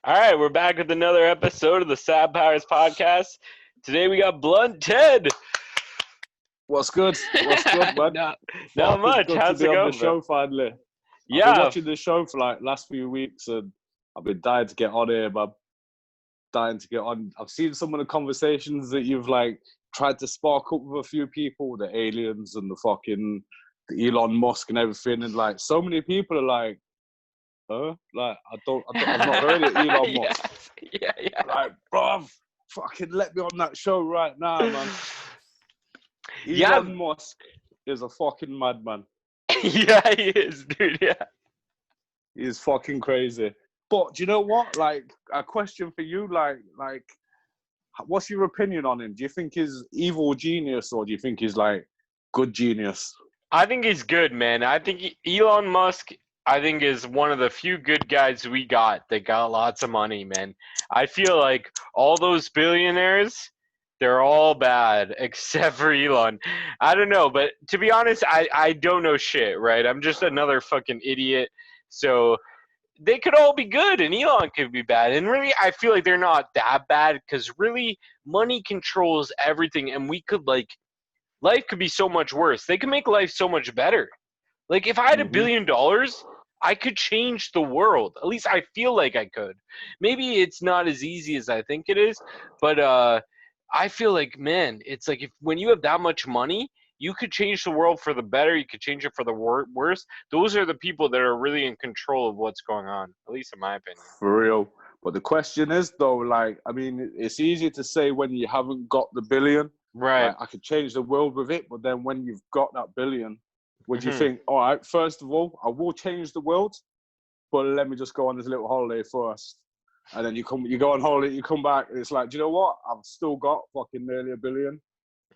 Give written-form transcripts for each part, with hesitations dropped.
All right, we're back with another episode of the Sad Powers podcast. Today we got Blunt Ted. What's good? What's good, man? Not Fucking much. good to How's be it on the going, bro? show finally. I've been Yeah, watching the show for like last few weeks and I've been dying to get on here, man. Dying to get on. I've seen some of the conversations that you've like tried to spark up with a few people, the aliens and the Elon Musk and everything, and like so many people are like, huh? Like I've not heard it, Elon yeah, Musk. yeah. Like, bruv, fucking let me on that show right now, man. Yeah, Elon Musk is a fucking madman. yeah, he is, dude. Yeah. He's fucking crazy. But do you know what? Like, a question for you, like, what's your opinion on him? Do you think he's evil genius or do you think he's like good genius? I think he's good, man. I think Elon Musk, is one of the few good guys we got that got lots of money, man. I feel like all those billionaires, they're all bad except for Elon. I don't know, but to be honest, I don't know shit, right? I'm just another fucking idiot. So they could all be good and Elon could be bad. And really, I feel like they're not that bad because really, money controls everything. And we could, like, life could be so much worse. They could make life so much better. Like, if I had $1 Mm-hmm. billion, I could change the world. At least I feel like I could. Maybe it's not as easy as I think it is, but I feel like, man, it's like when you have that much money, you could change the world for the better. You could change it for the worse. Those are the people that are really in control of what's going on, at least in my opinion. For real. But the question is, though, like, I mean, it's easy to say when you haven't got the billion, Right. like, I could change the world with it. But then when you've got that billion, would you Mm-hmm. think, all right, first of all, I will change the world, but let me just go on this little holiday first. And then you go on holiday, you come back, and it's like, do you know what? I've still got fucking nearly $1 billion.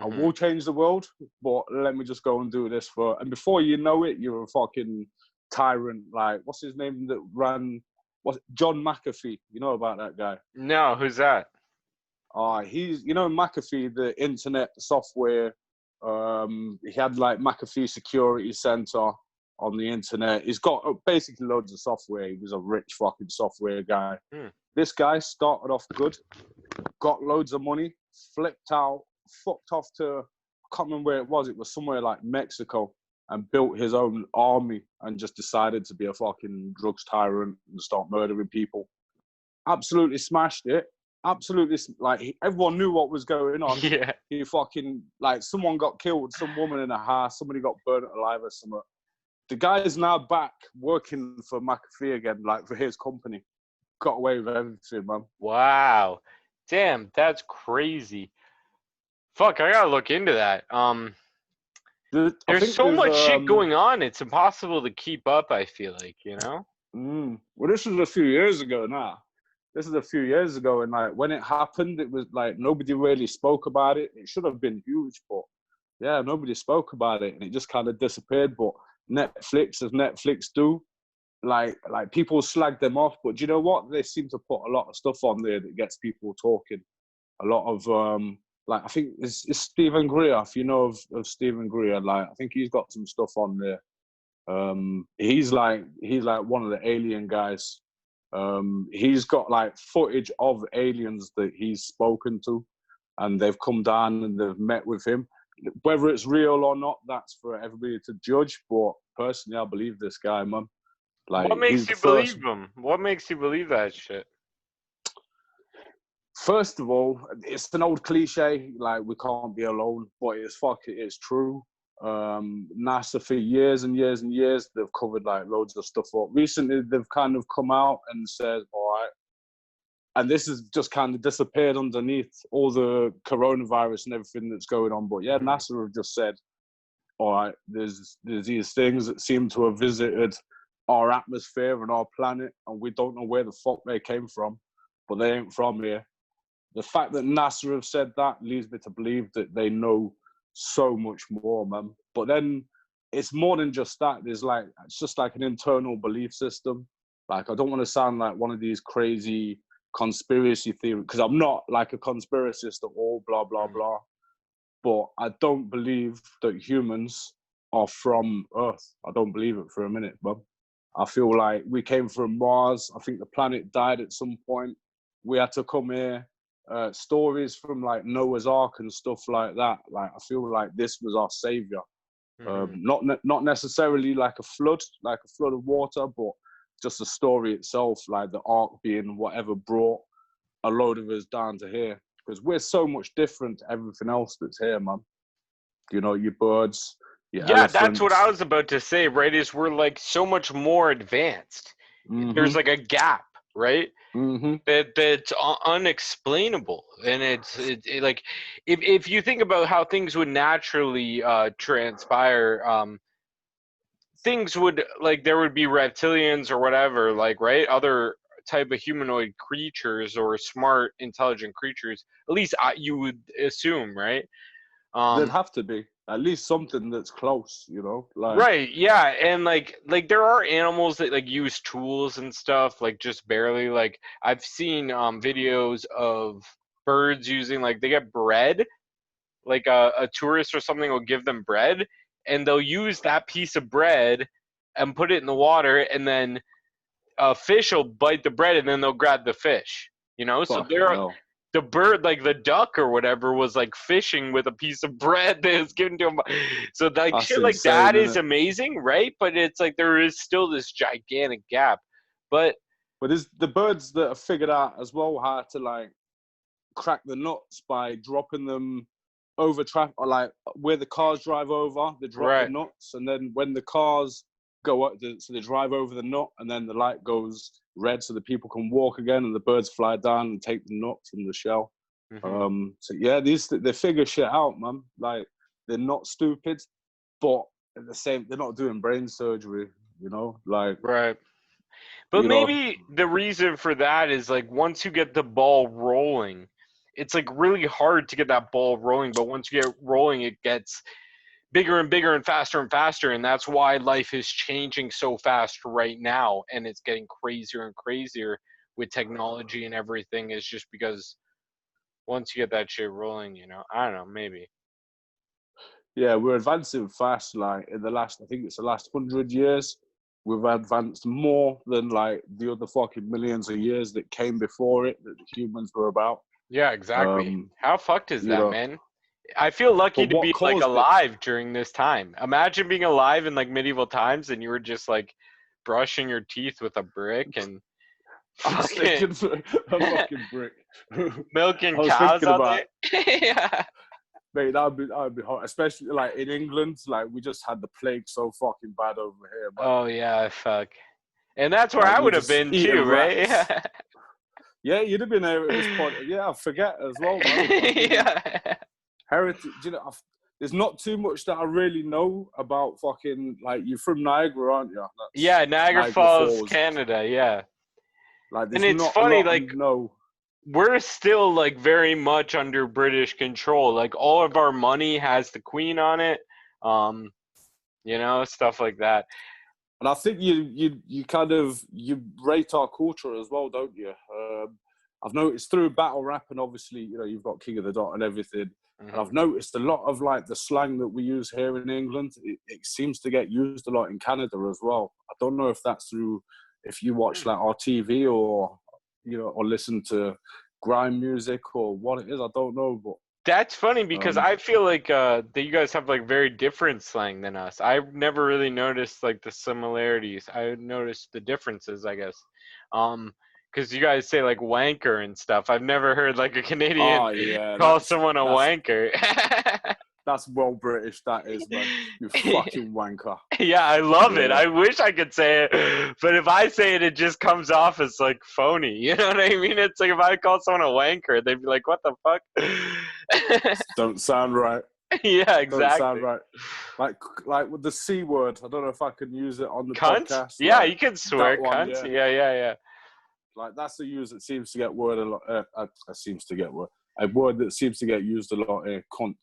I Mm-hmm. will change the world, but let me just go and do this for. And before you know it, you're a fucking tyrant. Like, what's his name that ran? What, John McAfee? You know about that guy? No, who's that? He's, you know, McAfee, the internet software. He had like McAfee Security Center on the internet. He's got basically loads of software. He was a rich fucking software guy. This guy started off good, got loads of money, flipped out, fucked off to, I can't remember where it was. It was somewhere like Mexico, and built his own army and just decided to be a fucking drugs tyrant and start murdering people. Absolutely smashed it. Absolutely, like, everyone knew what was going on. Yeah. He fucking, like, someone got killed, some woman in a house, somebody got burnt alive or something. The guy is now back working for McAfee again, like, for his company. Got away with everything, man. Wow. Damn, that's crazy. Fuck, I gotta look into that. I There's think so there's much shit going on. It's impossible to keep up, I feel like, you know? Well, this was a few years ago now. This is a few years ago, and like when it happened, it was like nobody really spoke about it. It should have been huge, but yeah, nobody spoke about it, and it just kind of disappeared. But Netflix, as Netflix do, like people slag them off, but do you know what? They seem to put a lot of stuff on there that gets people talking. A lot of like, I think it's Stephen Greer. If you know of Stephen Greer, like, I think he's got some stuff on there. He's like one of the alien guys. He's got like footage of aliens that he's spoken to, and they've come down and they've met with him. Whether it's real or not, that's for everybody to judge. But personally, I believe this guy, man. Like, What makes he's you the first. believe him? What makes you believe that shit? First of all, it's an old cliche, like, we can't be alone, but it's true. NASA, for years and years and years, they've covered like loads of stuff up. Recently, they've kind of come out and said, all right, and this has just kind of disappeared underneath all the coronavirus and everything that's going on. But yeah, NASA have just said, all right, there's these things that seem to have visited our atmosphere and our planet, and we don't know where the fuck they came from, but they ain't from here. The fact that NASA have said that leads me to believe that they know so much more, man. But then it's more than just that. It's just like an internal belief system. Like, I don't want to sound like one of these crazy conspiracy theories, because I'm not like a conspiracist at all, blah, blah, blah. But I don't believe that humans are from Earth. I don't believe it for a minute, man. I feel like we came from Mars. I think the planet died at some point. We had to come here. Stories from like Noah's Ark and stuff like that. Like I feel like this was our savior. Not necessarily like a flood of water, but just the story itself, like the ark being whatever brought a load of us down to here. Because we're so much different to everything else that's here, man. You know, your birds, your Yeah, that's what elephants. I was about to say, right? Is we're like so much more advanced. There's like a gap, right? Mm-hmm. That's unexplainable, and like if you think about how things would naturally transpire, things would like there would be reptilians or whatever, like right, other type of humanoid creatures or smart, intelligent creatures. At least you would assume, right? There'd Um, have to be at least something that's close, you know, like Right, yeah, and like there are animals that like use tools and stuff, like just barely. Like I've seen videos of birds using like they get bread, like a tourist or something will give them bread, and they'll use that piece of bread and put it in the water, and then a fish will bite the bread, and then they'll grab the fish. You know, so fucking hell. the bird, like the duck or whatever, was like fishing with a piece of bread that was given to him. So like That's shit like insane, that is isn't it? amazing, right? But it's like there is still this gigantic gap. But But there's the birds that have figured out as well how to like crack the nuts by dropping them over traffic, or like where the cars drive over, they drop the right, nuts, and then when the cars go up, so they drive over the nut, and then the light goes red, so the people can walk again, and the birds fly down and take the nut from the shell. hmm So yeah, they figure shit out, man. Like they're not stupid, but at the same, they're not doing brain surgery. You know, like right. But you know, maybe the reason for that is like once you get the ball rolling, it's like really hard to get that ball rolling. But once you get rolling, it gets bigger and bigger and faster, and that's why life is changing so fast right now, and it's getting crazier and crazier with technology and everything. Is just because once you get that shit rolling, you know, I don't know, maybe. yeah, we're advancing fast. Like in the last, I think it's the last 100 years, we've advanced more than like the other fucking millions of years that came before it that the humans were about. Yeah, exactly. Um, How fucked is you that, know, man? I feel but lucky to what be like caused it? alive during this time. Imagine being alive in like medieval times and you were just like brushing your teeth with a brick and I was fucking thinking a fucking brick. I milking was cows thinking all about, day. Yeah. mate, that would be hot, especially like in England. Like we just had the plague so fucking bad over here, man. Oh yeah, fuck. And that's where Like I we're would have just been eating too, right? rats. Yeah, you'd have been there at this point. Yeah, I forget as well, man. I didn't Yeah. heritage. You know, there's not too much that I really know about fucking like you're from Niagara, aren't you? That's Yeah, Niagara Niagara Falls, Falls. Canada, yeah. Like And there's it's not a funny, lot of like no. we're still like very much under British control. Like all of our money has the Queen on it. Um, you know, stuff like that. And I think you kind of you rate our culture as well, don't you? I've noticed through battle rap, and obviously, you know, you've got King of the Dot and everything. And hmm I've noticed a lot of like the slang that we use here in England. It seems to get used a lot in Canada as well. I don't know if that's through if you watch like our TV or you know or listen to grime music or what it is. I don't know, That's funny but because I feel like that you guys have like very different slang than us. I've never really noticed like the similarities. I noticed the differences, I guess. Because you guys say like wanker and stuff. I've never heard like a Canadian oh yeah, call someone a wanker. that's well British. That is, man. You fucking wanker. Yeah, I love it. Yeah. I wish I could say it, but if I say it, it just comes off as like phony. You know what I mean? It's like if I call someone a wanker, they'd be like, "What the fuck?" Don't sound right. Yeah, Don't sound exactly. right. Like with the C word. I don't know if I can use it on the Cunt? podcast. Yeah, Like you can that swear one, cunt. yeah. Yeah, yeah, yeah. Like that's a use that seems to get word a lot. Seems to get word. A word that seems to get used a lot. Cunt.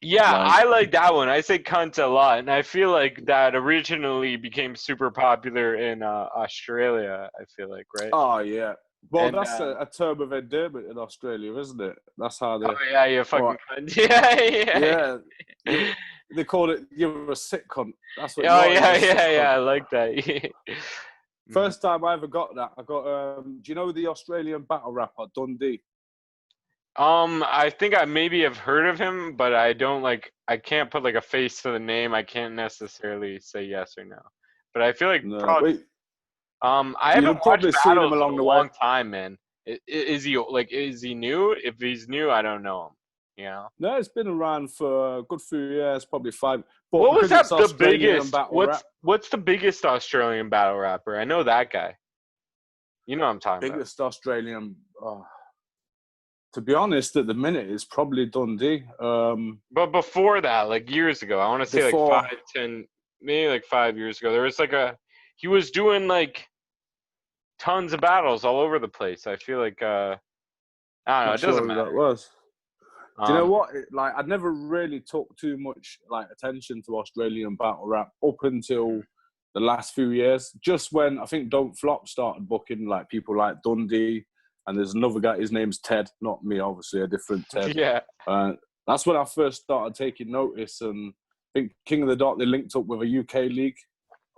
Yeah, Like I like that one. I say cunt a lot, and I feel like that originally became super popular in Australia. I feel like, right? oh yeah. Well, And that's a term of endearment in Australia, isn't it? That's how oh they. yeah, you fucking Or cunt. Yeah, yeah, yeah, you they call it you're a sick cunt. That's what you Oh are. You're yeah, a sick yeah, yeah. cunt. I like that. First time I ever got that, I got. Do you know the Australian battle rapper Dundee? I think I maybe have heard of him, but I don't like. I can't put like a face to the name. I can't necessarily say yes or no. But I feel like No, probably. wait. I You'd haven't have watched probably seen him battles in along a the way. long time, man. Is he like? Is he new? If he's new, I don't know him. You know. No, it's been around for a good few years, probably 5. But What was because it's that? The Australian biggest? battle rap, What's the biggest Australian battle rapper? I know that guy. You know what I'm talking about. biggest Australian. To be honest, at the minute, it's probably Dundee. But before that, like years ago, I want to say like Before, 5, 10, maybe like 5 years ago, there was like he was doing like tons of battles all over the place. I feel like, I don't know, not it sure doesn't who that matter. was. Do you know Um, what? Like, I never really took too much like attention to Australian battle rap up until the last few years. Just when I think Don't Flop started booking like people like Dundee, and there's another guy. His name's Ted, not me, obviously, a different Ted. yeah, That's when I first started taking notice. And I think King of the Dot, they linked up with a UK league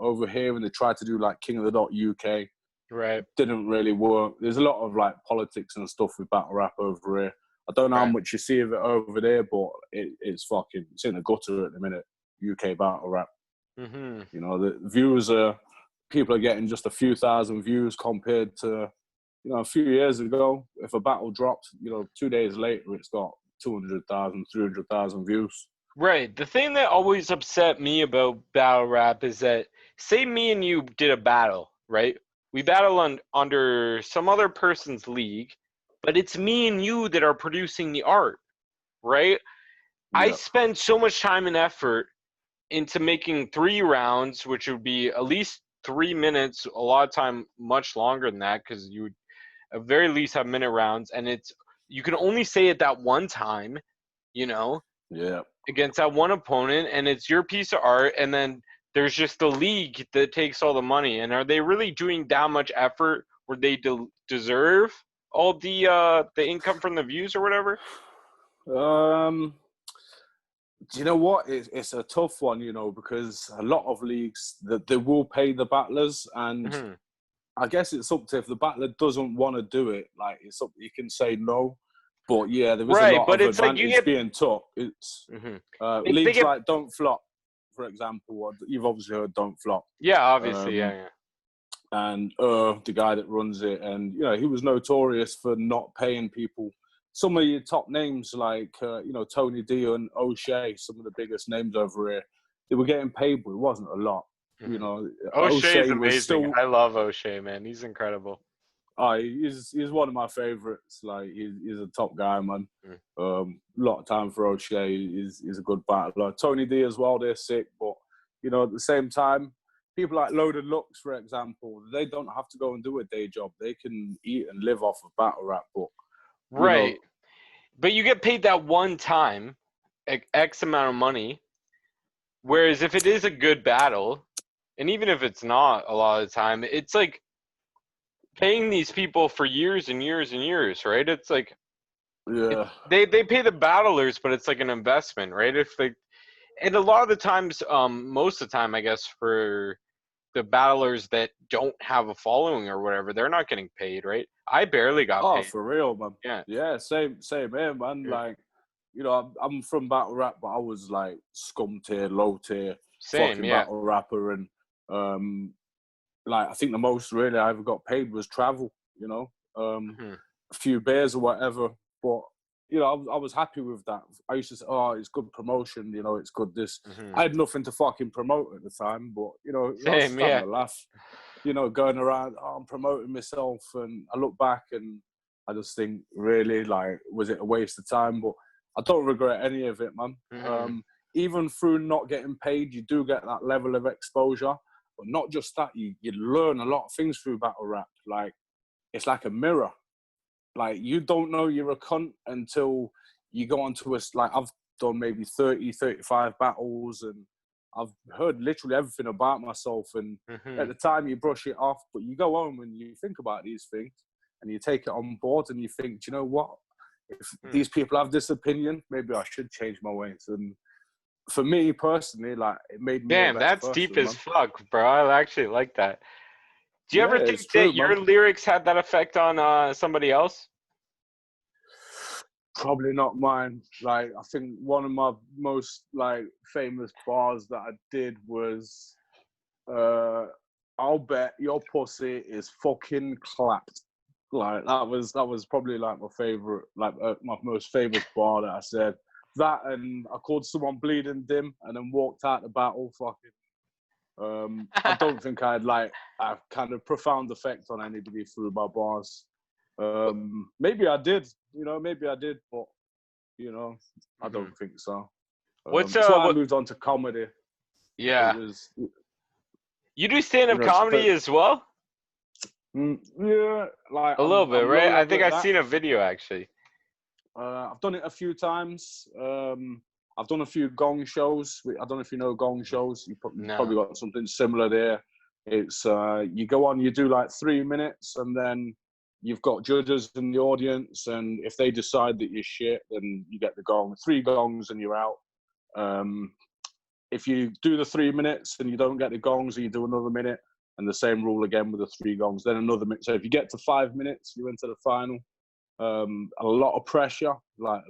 over here, and they tried to do like King of the Dot UK. right, Didn't really work. There's a lot of like politics and stuff with battle rap over here. I don't know how right. much you see of it over there, but it's it's in the gutter at the minute. UK battle rap. Mm-hmm. You know, the views are people are getting just a few thousand views compared to a few years ago. If a battle dropped, 2 days later, it's got 200,000, 300,000 views. Right. The thing that always upset me about battle rap is that, say me and you did a battle, right? We battle under some other person's league, but it's me and you that are producing the art, right? I Yeah, spend so much time and effort into making 3 rounds, which would be at least 3 minutes, a lot of time much longer than that, because you would at very least have minute rounds, and you can only say it that one time, you know, yeah. against that one opponent, and it's your piece of art, and then there's just the league that takes all the money. And are they really doing that much effort where they deserve all the income from the views or whatever? Do you know what? It's a tough one, because a lot of leagues that they will pay the battlers, and Mm-hmm. I guess it's up to if the battler doesn't want to do it. Like it's up, you can say no, but yeah, there is a Right, lot but of it's like you advantage get. being took. It's Mm-hmm. They leagues get. like Don't Flop, for example. You've obviously heard Don't Flop, Yeah, obviously, um, yeah. and the guy that runs it, and he was notorious for not paying people. Some of your top names, like Tony D and O'Shea, some of the biggest names over here, they were getting paid, but it wasn't a lot. Mm-hmm. O'Shea's O'Shea was amazing. still. I love O'Shea, man. He's incredible. Oh, he's one of my favorites. Like he's a top guy, man. Mm. Lot of time for O'Shea. He's a good battler. Tony D as well. They're sick, but at the same time, people like Loaded Lux, for example, they don't have to go and do a day job. They can eat and live off of battle rap. But Right, but you get paid that one time, X amount of money. Whereas if it is a good battle, and even if it's not a lot of the time, it's like paying these people for years and years and years, right? It's like yeah, they pay the battlers, but it's like an investment, right? If they and a lot of the times, most of the time, I guess for the battlers that don't have a following or whatever, they're not getting paid, right? I barely got oh, paid. for real, man. Yeah. Yeah, same here, man. Yeah. Like, I'm from battle rap, but I was like scum tier, low tier, Same, fucking yeah. battle rapper, and like I think the most really I ever got paid was travel. Mm-hmm. A few beers or whatever. But I was happy with that. I used to say, "Oh, it's good promotion. It's good this." Mm-hmm. I had nothing to fucking promote at the time, but I was Same, just having yeah. a laugh. Going around, oh, I'm promoting myself, and I look back and I just think, really, like, was it a waste of time? But I don't regret any of it, man. Mm-hmm. Even through not getting paid, you do get that level of exposure. But not just that, you learn a lot of things through battle rap. Like, it's like a mirror. Like, you don't know you're a cunt until you go onto like, I've done maybe 30, 35 battles, and I've heard literally everything about myself. And Mm-hmm. at the time, you brush it off, but you go home and you think about these things and you take it on board and you think, do you know what? If these people have this opinion, maybe I should change my ways. And for me personally, like it made me a Damn, better that's deep person, as man. fuck, bro. I actually like that. Do you Yeah, ever it's think true, that man. your lyrics had that effect on somebody else? Probably not mine. Like, I think one of my most like famous bars that I did was, "I'll bet your pussy is fucking clapped." Like that was probably like my favorite, like my most famous bar that I said. That, and I called someone bleeding dim, and then walked out the battle. Fucking. I don't think I had like a kind of profound effect on anybody through my bars. Maybe I did, maybe I did, but I Mhm. don't think so. What's That's why I what? moved on to comedy. It Yeah, was, you do stand-up it's comedy as well? yeah, like A little bit, I'm right? low I level think at I've that. seen a video actually. I've done it a few times. I've done a few gong shows. I don't know if you know gong shows. You've No. probably got something similar there. It's you go on, you do like 3 minutes, and then you've got judges in the audience, and if they decide that you're shit, then you get the gong. 3 gongs and you're out. Um, if you do the 3 minutes and you don't get the gongs, and you do another minute, and the same rule again with the 3 gongs, then another minute. So if you get to 5 minutes, you're into the final. A lot of pressure. Like,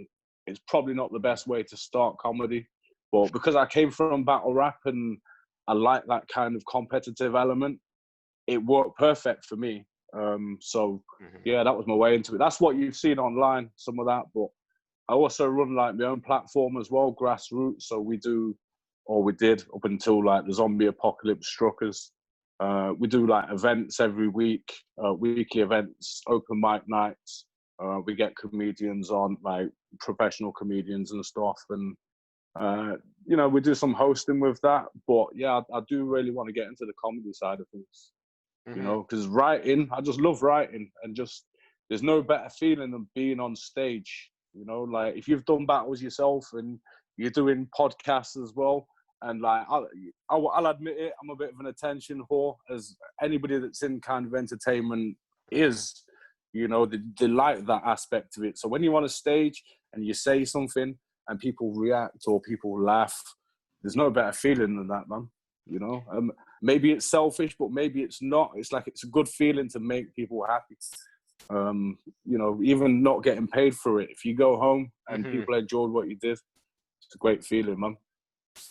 it's probably not the best way to start comedy, but because I came from battle rap and I like that kind of competitive element, it worked perfect for me. So Mhm. yeah, that was my way into it. That's what you've seen online, some of that, but I also run like my own platform as well, grassroots. So we do, or we did up until like the zombie apocalypse struck us. We do like events every week, weekly events, open mic nights. We get comedians on, like professional comedians and stuff, and we do some hosting with that. But yeah, I do really want to get into the comedy side of things, Mhm. because writing, I just love writing, and just there's no better feeling than being on stage. Like if you've done battles yourself and you're doing podcasts as well, and like I'll admit it, I'm a bit of an attention whore, as anybody that's in kind of entertainment is. They like that aspect of it. So when you're on a stage and you say something and people react or people laugh, there's no better feeling than that, man. Maybe it's selfish, but maybe it's not. It's like it's a good feeling to make people happy. Even not getting paid for it. If you go home and Mhm. people enjoyed what you did, it's a great feeling, man.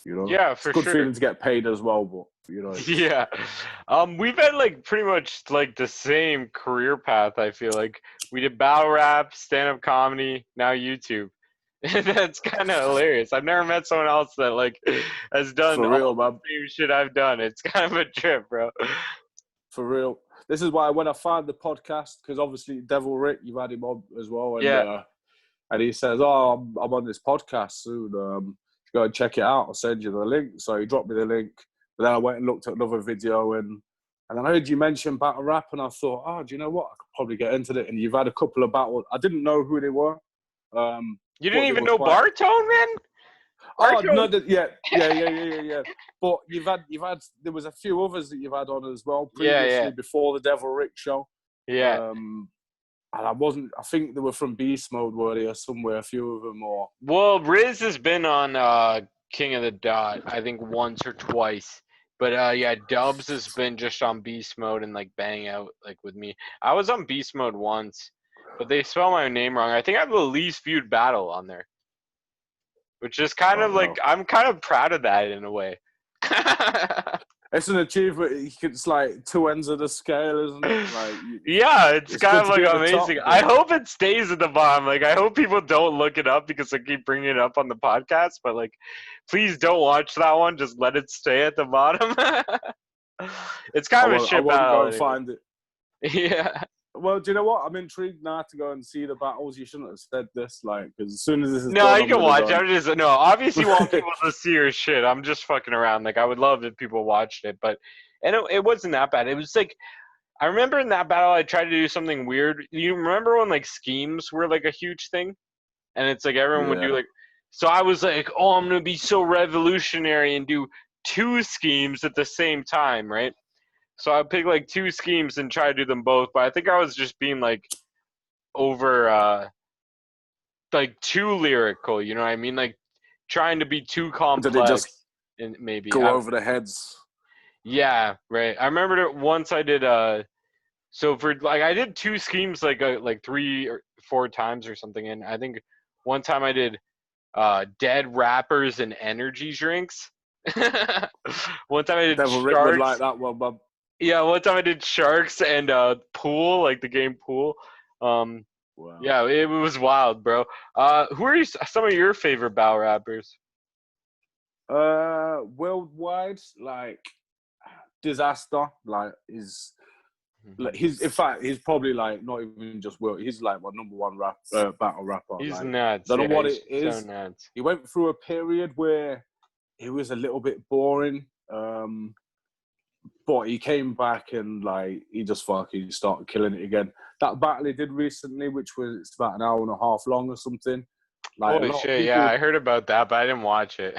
Yeah, It's a for good sure. feeling to get paid as well, but it's Yeah. We've had like pretty much like the same career path, I feel like. We did battle rap, stand-up comedy, now YouTube. And that's kind of hilarious. I've never met someone else that like has done for all real, man. the same shit I've done. It's kind of a trip, bro. For real. This is why when I found the podcast, because obviously Devil Rick, you've had him on as well, Yeah. and he says, "Oh, I'm on this podcast soon. Go and check it out. I'll send you the link." So he dropped me the link. But then I went and looked at another video, and then I heard you mention battle rap, and I thought, "Oh, do you know what? I could probably get into it." And you've had a couple of battles. I didn't know who they were, You didn't but they even were know quite. Bartone, man? Oh no, Bartone. yeah. But you've had there was a few others that you've had on as well Yeah, yeah. previously before the Devil Rick show. Yeah. And I think they were from Beast Mode, were they, or somewhere, a few of them, or Well, Riz has been on King of the Dot, I think once or twice. But yeah, Dubs has been just on Beast Mode and like bang out like with me. I was on Beast Mode once, but they spell my name wrong. I think I have the least viewed battle on there, which is kind oh of like well. I'm kind of proud of that in a way. It's an achievement. It's like two ends of the scale, isn't it? Like Yeah, it's it's kind good of to be like at the top, amazing. I but hope it stays at the bottom. Like, I hope people don't look it up because I keep bringing it up on the podcast. But like, please don't watch that one. Just let it stay at the bottom. It's I kind of a won't. I shit won't go battle, and anyway. find it. Yeah. Well, do you know what? I'm intrigued now to go and see the battles. You shouldn't have said this, like, because as soon as this is No, done, you I'm can gonna watch. go I just no. Obviously, want and. people to see your shit. I'm just fucking around. Like, I would love if people watched it, but and it wasn't that bad. It was like I remember in that battle, I tried to do something weird. You remember when like schemes were like a huge thing? And it's like everyone would do Yeah. like so I was like, oh, I'm gonna be so revolutionary and do two schemes at the same time, right? So I pick like two schemes and try to do them both, but I think I was just being like too lyrical, you know what I mean? Like trying to be too Did it just complex, and maybe go over the heads? yeah, right. I remember that once I did so for like I did two schemes like 3 or 4 times or something, and I think one time I did dead rappers and energy drinks. One time I did Devil Rick would like sharks. that one, but Yeah, one time I did sharks and pool, like the game pool. Um, wow. yeah, it was wild, bro. Who are some of your favorite battle rappers? Worldwide, like Disaster, like is like Mhm. he's in fact he's probably like not even just world. He's like my number one battle rapper. He's Like nuts. don't know Yeah, what he's it so is. nuts. He went through a period where it was a little bit boring. But he came back and like he just fucking started killing it again. That battle he did recently, which was it's about an hour and a half long or something. Like a Holy lot of shit! Yeah, people, I heard about that, but I didn't watch it.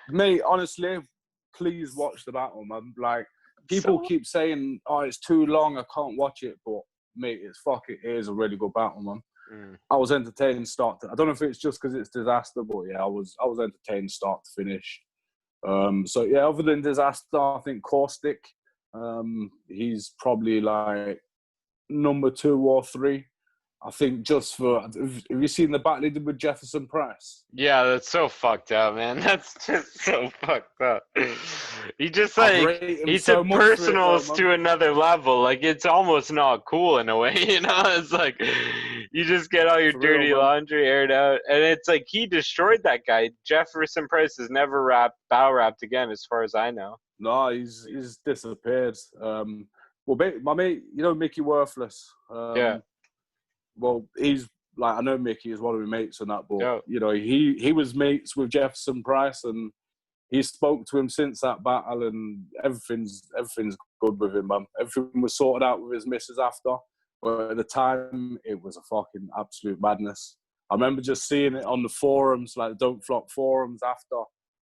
mate, honestly, please watch the battle, man. Like people So keep saying, "Oh, it's too long, I can't watch it," but mate, it is a really good battle, man. mm. I was entertained start to. I don't know if it's just because it's Disaster, but yeah, I was entertained start to finish. So yeah, other than Disaster, I think Caustic. He's probably like number 2 or 3. I think just for have you seen the battle he did with Jefferson Price? Yeah, that's so fucked up, man. That's just so fucked up. He just I've like rated him he so took much for it though, personals man. to another level. Like it's almost not cool in a way, you know? It's like you just get all your For real, dirty man. laundry aired out, and it's like he destroyed that guy. Jefferson Price has never battle rapped again, as far as I know. No, he's disappeared. Well, my mate, you know Mickey Worthless. Yeah, Well, he's like I know Mickey is one of my mates and that, but yo, you know he was mates with Jefferson Price and he spoke to him since that battle, and everything's good with him, man. Everything was sorted out with his missus after, but at the time it was a fucking absolute madness. I remember just seeing it on the forums, like Don't Flop forums after.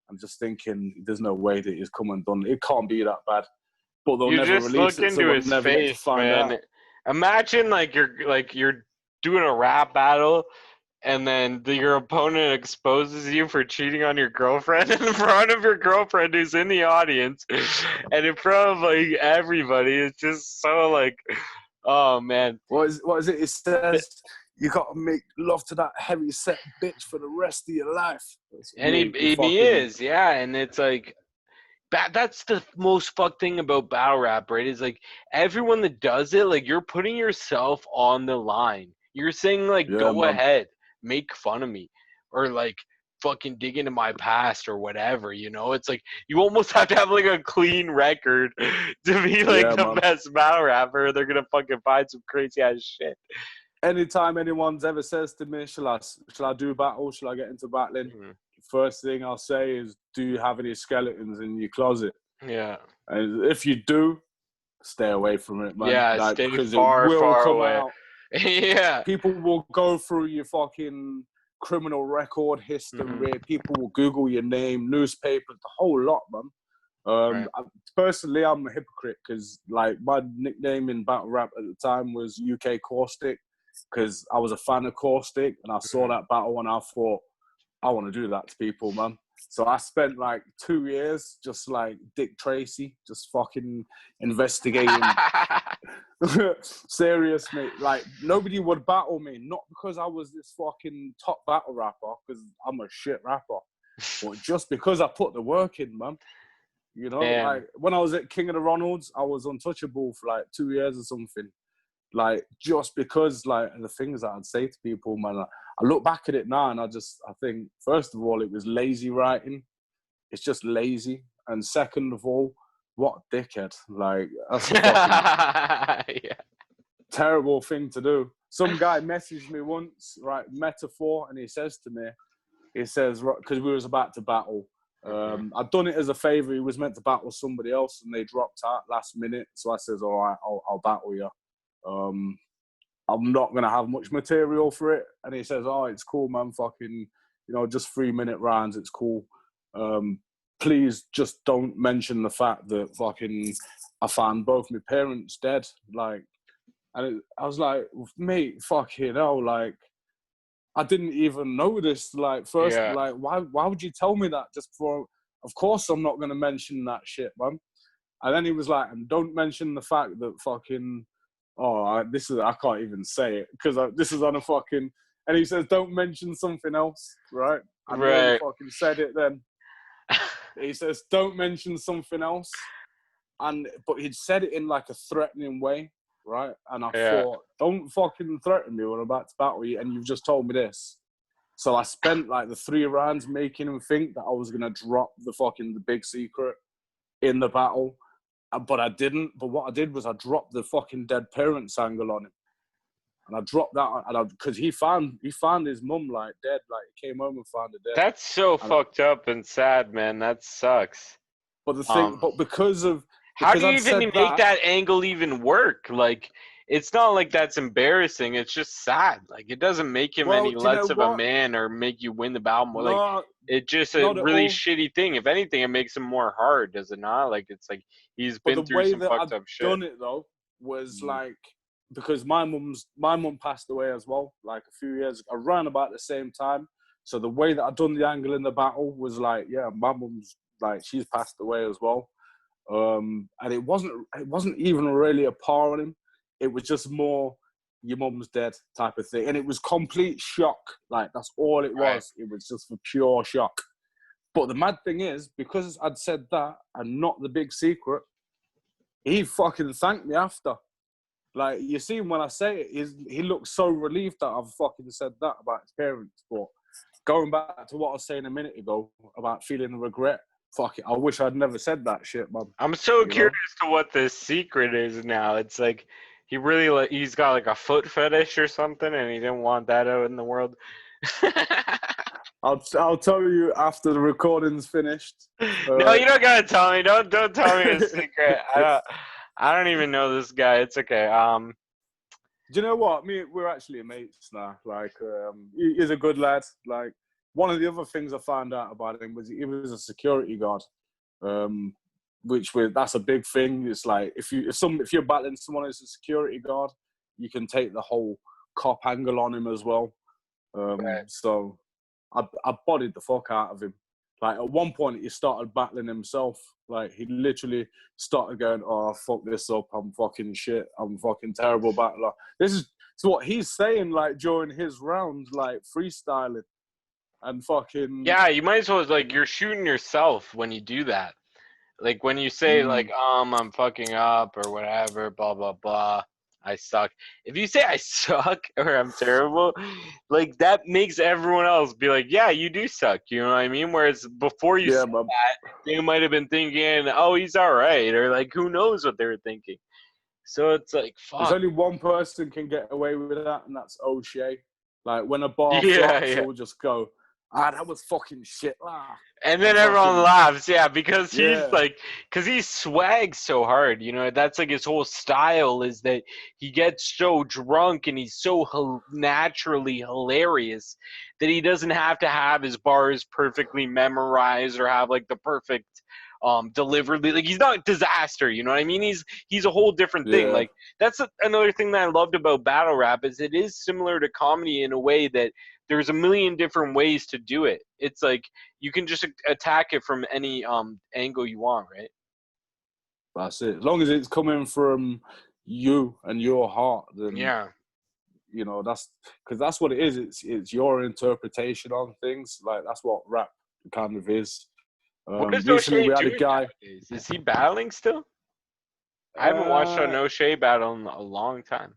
I'm just thinking, there's no way that he's come and done it. It can't be that bad, but they'll you never just release look it, so into we'll his never get to face, find man. out. Imagine like you're doing a rap battle and then your opponent exposes you for cheating on your girlfriend in front of your girlfriend who's in the audience and in front of like everybody. It's just so like, oh man. What is it? It says you got to make love to that heavy set bitch for the rest of your life. And Mate, you he fucking is, yeah. And it's like, that's the most fucked thing about battle rap, right? Is like everyone that does it, like you're putting yourself on the line. You're saying like, yeah, go man. ahead, make fun of me, or like fucking dig into my past or whatever. You know, it's like you almost have to have like a clean record to be like Yeah, the man. best battle rapper. They're gonna fucking find some crazy ass shit. Anytime anyone's ever says to me, shall I do battle? Shall I get into battling? Mhm. First thing I'll say is, do you have any skeletons in your closet? Yeah, And if you do, stay away from it, man. yeah. Like, Stay because it far, will far come away. out. Yeah. People will go through your fucking criminal record Mhm. history. People will Google your name, newspapers, the whole lot, man. Right. Personally, I'm a hypocrite because, like, my nickname in battle rap at the time was UK Caustic because I was a fan of Caustic and I saw Mhm. that battle and I thought, I want to do that to people, man. So I spent like 2 years just like Dick Tracy, just fucking investigating. Serious, mate. Like nobody would battle me, not because I was this fucking top battle rapper, because I'm a shit rapper, but just because I put the work in, man. You know, Damn. like when I was at King of the Ronalds, I was untouchable for like 2 years or something. Like just because like the things that I'd say to people, man. I look back at it now and I think first of all it was lazy writing. It's just lazy, and second of all, what a dickhead! Like that's a fucking Yeah. terrible thing to do. Some guy messaged me once, right, metaphor, and he says to me, he says, because we was about to battle. Mhm. I'd done it as a favour. He was meant to battle somebody else, and they dropped out last minute. So I says, all right, I'll battle you. I'm not gonna have much material for it. And he says, oh, it's cool, man. Fucking, just 3-minute rounds. It's cool. Please just don't mention the fact that fucking I found both my parents dead. Like, I was like, mate, fuck you know, like, I didn't even know this. Like, first, Yeah. like, why would you tell me that just before? Of course, I'm not gonna mention that shit, man. And then he was like, and don't mention the fact that fucking, I can't even say it because this is on a fucking. And he says, don't mention something else, right? And the way he Right. fucking said it, then he says, don't mention something else. But he'd said it in like a threatening way, right? And I Yeah. thought, don't fucking threaten me when I'm about to battle you, and you've just told me this. So I spent like the 3 rounds making him think that I was gonna drop the big secret in the battle, but I didn't. But what I did was I dropped the fucking dead parents angle on him, and I dropped that, and because he found his mum like dead, like he came home and found her dead. That's so And fucked up and sad, man. That sucks. but the thing, but How do because you I'd even said make that, that angle even work? Like, it's not like that's embarrassing. It's just sad. Like, it doesn't make him well, any do you know less of a what? man or make you win the battle more. Like, No, it's just a not at really all. shitty thing. If anything, it makes him more hard, does it not? Like, it's like he's But the been through way some that fucked I'd up shit. done it though was Mm. like because my mum passed away as well, like a few years around about the same time. So the way that I'd done the angle in the battle was like, yeah, my mum's like she's passed away as well. And it wasn't even really a par on him. It was just more your mum's dead type of thing. And it was complete shock. Like that's all it Right. was. It was just for pure shock. But the mad thing is, because I'd said that and not the big secret, he fucking thanked me after. Like, you see him when I say it, he looks so relieved that I've fucking said that about his parents. But going back to what I was saying a minute ago about feeling regret, fuck it, I wish I'd never said that shit, man. I'm so You curious know? to what this secret is now. It's like he really he's got like a foot fetish or something, and he didn't want that out in the world. I'll tell you after the recording's finished. No, you don't gotta tell me. Don't tell me a secret. I don't even know this guy. It's okay. Do you know what? We're actually mates now. Like, he's a good lad. Like, one of the other things I found out about him was he was a security guard, that's a big thing. It's like if you're battling someone who's a security guard, you can take the whole cop angle on him as well. Right. So I bodied the fuck out of him. Like at one point, he started battling himself. Like he literally started going, "Oh, fuck this up. I'm fucking shit. I'm fucking terrible battler." This is what he's saying. Like during his round, like freestyling and fucking. Yeah, you might as well like you're shooting yourself when you do that. Like when you say like I'm fucking up or whatever, blah blah blah. I suck. If you say I suck or I'm terrible, like that makes everyone else be like, yeah, you do suck. You know what I mean? Whereas before you Yeah, said but that, they might have been thinking, oh, he's all right, or like who knows what they were thinking. So it's like, there's fuck. only one person can get away with that, and that's O'Shea. Like when a bar Yeah, flops, yeah. he'll just go, that was fucking shit. And then And everyone fucking, laughs, yeah, because he's yeah. like, because he swags so hard, you know. That's like his whole style is that he gets so drunk and he's so naturally hilarious that he doesn't have to have his bars perfectly memorized or have like the perfect delivery. Like he's not disaster, you know what I mean? He's a whole different thing. Yeah. Like that's another thing that I loved about battle rap is it is similar to comedy in a way that there's a million different ways to do it. It's like you can just attack it from any angle you want, right? That's it. As long as it's coming from you and your heart, then Yeah. that's because that's what it is. It's your interpretation on things. Like that's what rap kind of is. What is Recently, O'Shea we had a doing guy. nowadays? Is he battling still? I haven't watched an Uh, O'Shea battle in a long time.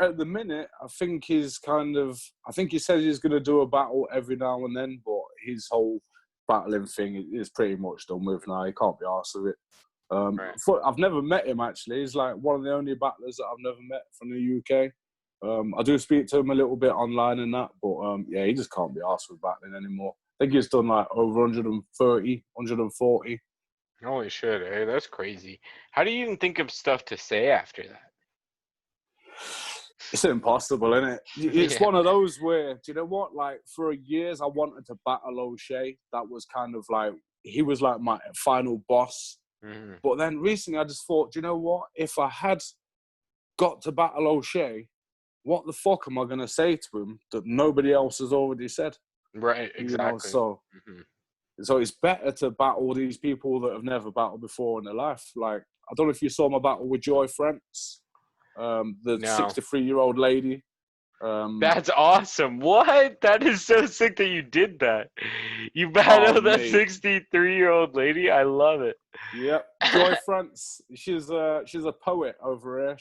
at the minute, I think he's kind of. I think he says he's going to do a battle every now and then, but his whole battling thing is pretty much done with now. He can't be arsed with it. Right. I've never met him actually. He's like one of the only battlers that I've never met from the UK. I do speak to him a little bit online and that, but yeah, he just can't be asked with battling anymore. I think he's done like over 130, 140. Holy shit, hey, that's crazy. How do you even think of stuff to say after that? It's impossible, isn't it? It's Yeah. one of those where, do you know what? Like for years, I wanted to battle O'Shea. That was kind of like, he was like my final boss. Mhm. But then recently I just thought, do you know what? If I had got to battle O'Shea, what the fuck am I going to say to him that nobody else has already said? Right, exactly. So it's better to battle these people that have never battled before in their life. Like, I don't know if you saw my battle with Joy France, the No. 63-year-old lady. That's awesome. What? That is so sick that you did that. You battled that mate. 63-year-old lady? I love it. Yep. Joy France, she's a poet over here.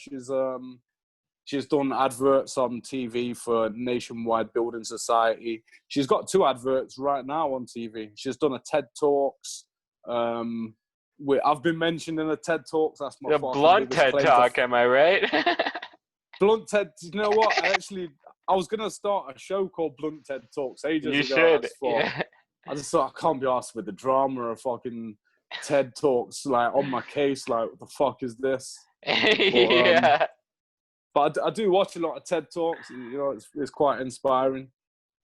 She's done adverts on TV for Nationwide Building Society. She's got 2 adverts right now on TV. She's done a TED Talks. I've been mentioned in the TED Talks. That's my blunt TED Talk, am I right? Blunt TED. You know what? I was gonna start a show called Blunt TED Talks ages You ago. should. I just thought I can't be asked with the drama of fucking TED Talks like on my case. Like, what the fuck is this? Yeah. But I do watch a lot of TED Talks. You know, it's quite inspiring.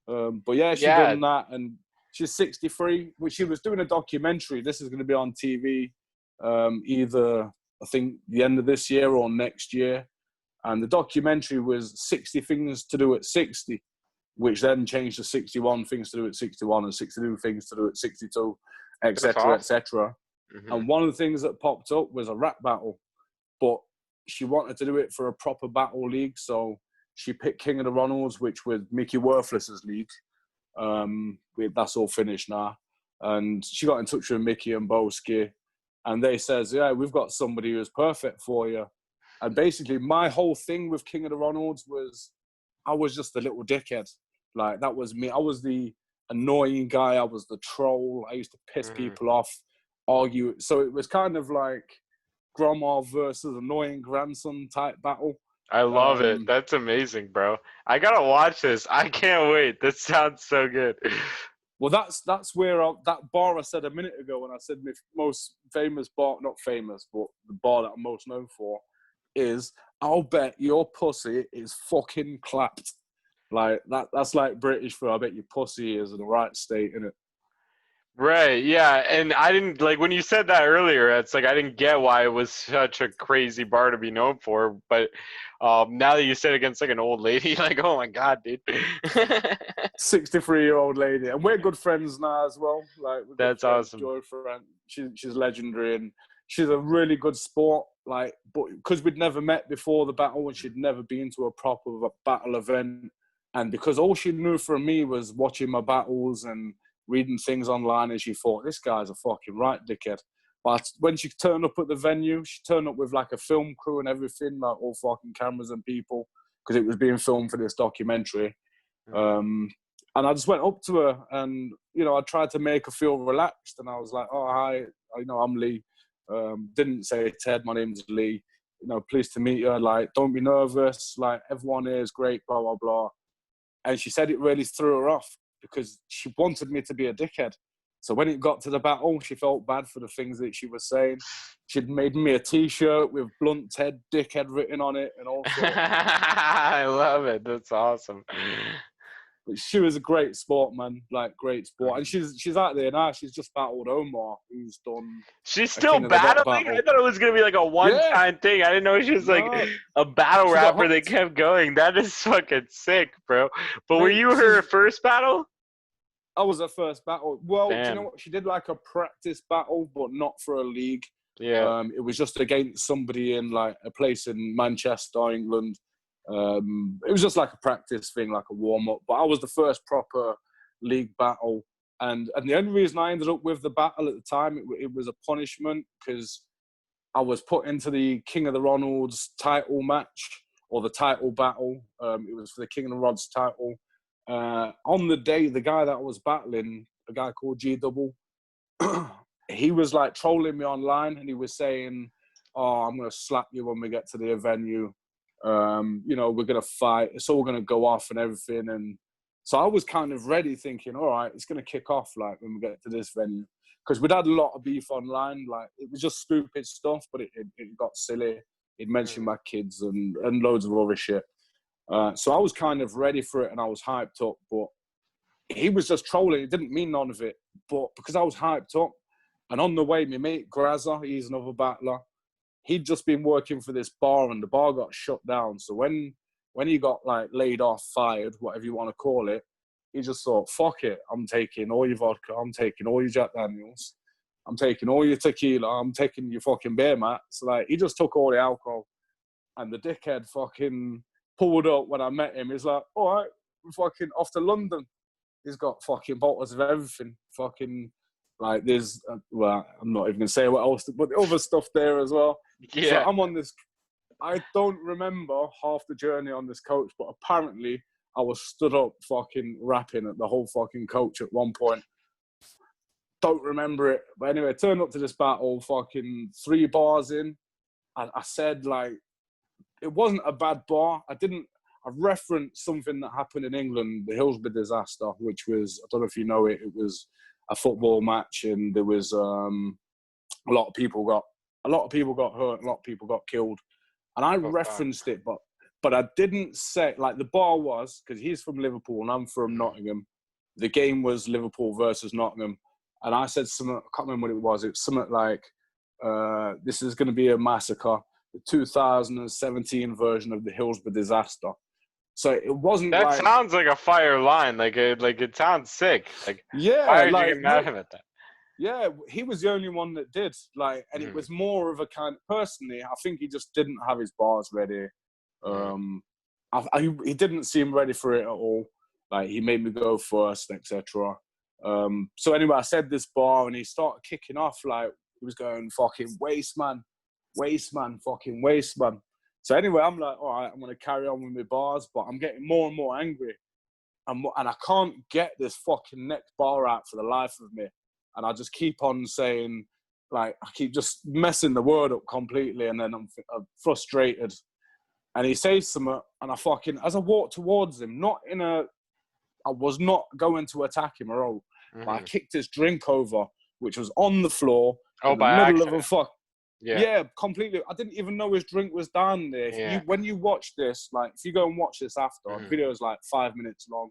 But yeah, she done that, and she's 63. She was doing a documentary. This is going to be on TV, either I think the end of this year or next year. And the documentary was 60 things to do at 60, which then changed to 61 things to do at 61 and 62 things to do at 62, etc., etc. And one of the things that popped up was a rap battle, but she wanted to do it for a proper battle league, so she picked King of the Ronalds, which was Mickey Worthless's league. That's all finished now. And she got in touch with Mickey and Boski, and they says, yeah, we've got somebody who's perfect for you. And basically, my whole thing with King of the Ronalds was I was just a little dickhead. Like, that was me. I was the annoying guy. I was the troll. I used to piss people off, argue. So it was kind of like grandma versus annoying grandson type battle. I love it. That's amazing, bro. I gotta watch this. I can't wait. This sounds so good. Well, that's where that bar I said a minute ago when I said my most famous bar, not famous, but the bar that I'm most known for is, I'll bet your pussy is fucking clapped. Like, that's like British for I bet your pussy is in the right state, innit? Right, yeah, and I didn't, like, when you said that earlier, it's like I didn't get why it was such a crazy bar to be known for, but now that you said against, like, an old lady, like, oh my god, dude. 63-year-old lady, and we're good friends now as well. Like, that's awesome. Joy Friend, she's legendary, and she's a really good sport. Like, but because we'd never met before the battle, and she'd never been to a proper battle event, and because all she knew from me was watching my battles and reading things online, and she thought, this guy's a fucking right dickhead. But when she turned up at the venue, she turned up with like a film crew and everything, like all fucking cameras and people, because it was being filmed for this documentary. And I just went up to her, and you know, I tried to make her feel relaxed, and I was like, oh, hi, you know, I'm Lee. Didn't say Ted, my name's Lee. You know, pleased to meet you. Like, don't be nervous. Like, everyone here is great, blah, blah, blah. And she said it really threw her off because she wanted me to be a dickhead. So when it got to the battle, she felt bad for the things that she was saying. She'd made me a T-shirt with Blunt Ted Dickhead written on it and all sorts. I love it. That's awesome. But she was a great sport, man. Like, great sport. And she's out there now. She's just battled Omar, who's done... She's still battling? I thought it was going to be like a one-time thing. I didn't know she was like a battle rapper that kept going. That is fucking sick, bro. But were you her first battle? I was her first battle. Well, do you know what? She did like a practice battle, but not for a league. Yeah. It was just against somebody in like a place in Manchester, England. It was just like a practice thing, like a warm-up. But I was the first proper league battle. And the only reason I ended up with the battle at the time, it was a punishment because I was put into the King of the Ronalds title match, or the title battle. It was for the King of the Rods title. On the day, the guy that I was battling, a guy called G Double, he was like trolling me online, and he was saying, oh, I'm going to slap you when we get to the venue. You know, we're going to fight. It's all going to go off and everything. And so I was kind of ready thinking, all right, it's going to kick off like when we get to this venue. Because we'd had a lot of beef online. Like, it was just stupid stuff, but it got silly. It mentioned my kids and loads of other shit. So I was kind of ready for it and I was hyped up, but he was just trolling. It didn't mean none of it. But because I was hyped up, and on the way, my mate Graza, he's another battler, he'd just been working for this bar and the bar got shut down. So when when he got like laid off, fired, whatever you want to call it, he just thought, fuck it, I'm taking all your vodka, I'm taking all your Jack Daniels, I'm taking all your tequila, I'm taking your fucking beer mats. Like, he just took all the alcohol. And the dickhead fucking pulled up when I met him. He's like, all right, we're fucking off to London. He's got fucking bottles of everything. Fucking, like, there's, well, I'm not even going to say what else, but the other stuff there as well. Yeah. So I'm on this, I don't remember half the journey on this coach, but apparently I was stood up fucking rapping at the whole fucking coach at one point. Don't remember it. But anyway, turned up to this battle, fucking 3 bars in. And I said, like, it wasn't a bad bar. I referenced something that happened in England, the Hillsborough disaster, which was, I don't know if you know it, it was a football match, and there was a lot of people got hurt, a lot of people got killed. And I referenced it, but I didn't say, like, the bar was, because he's from Liverpool and I'm from Nottingham. The game was Liverpool versus Nottingham. And I said something, I can't remember what it was. It was something like, this is going to be a massacre. The 2017 version of the Hillsborough disaster. So it wasn't That like... sounds like a fire line. Like it sounds sick. Like, yeah, why did like, you get mad about that? Yeah, he was the only one that did. Like, and it was more of a kind... Personally, I think he just didn't have his bars ready. He didn't seem ready for it at all. Like, he made me go first, etc. So anyway, I said this bar, and he started kicking off. Like, he was going, fucking waste man, fucking waste man. So anyway, I'm like, all right, I'm going to carry on with my bars, but I'm getting more and more angry. And I can't get this fucking next bar out for the life of me. And I just keep on saying, like, I keep just messing the word up completely, and then I'm frustrated. And he says something, and I fucking, as I walk towards him, I was not going to attack him at all, but I kicked his drink over, which was on the floor, in the middle of a fuck. Yeah, completely. I didn't even know his drink was down there. When you watch this, like, if you go and watch this after, the video is like 5 minutes long.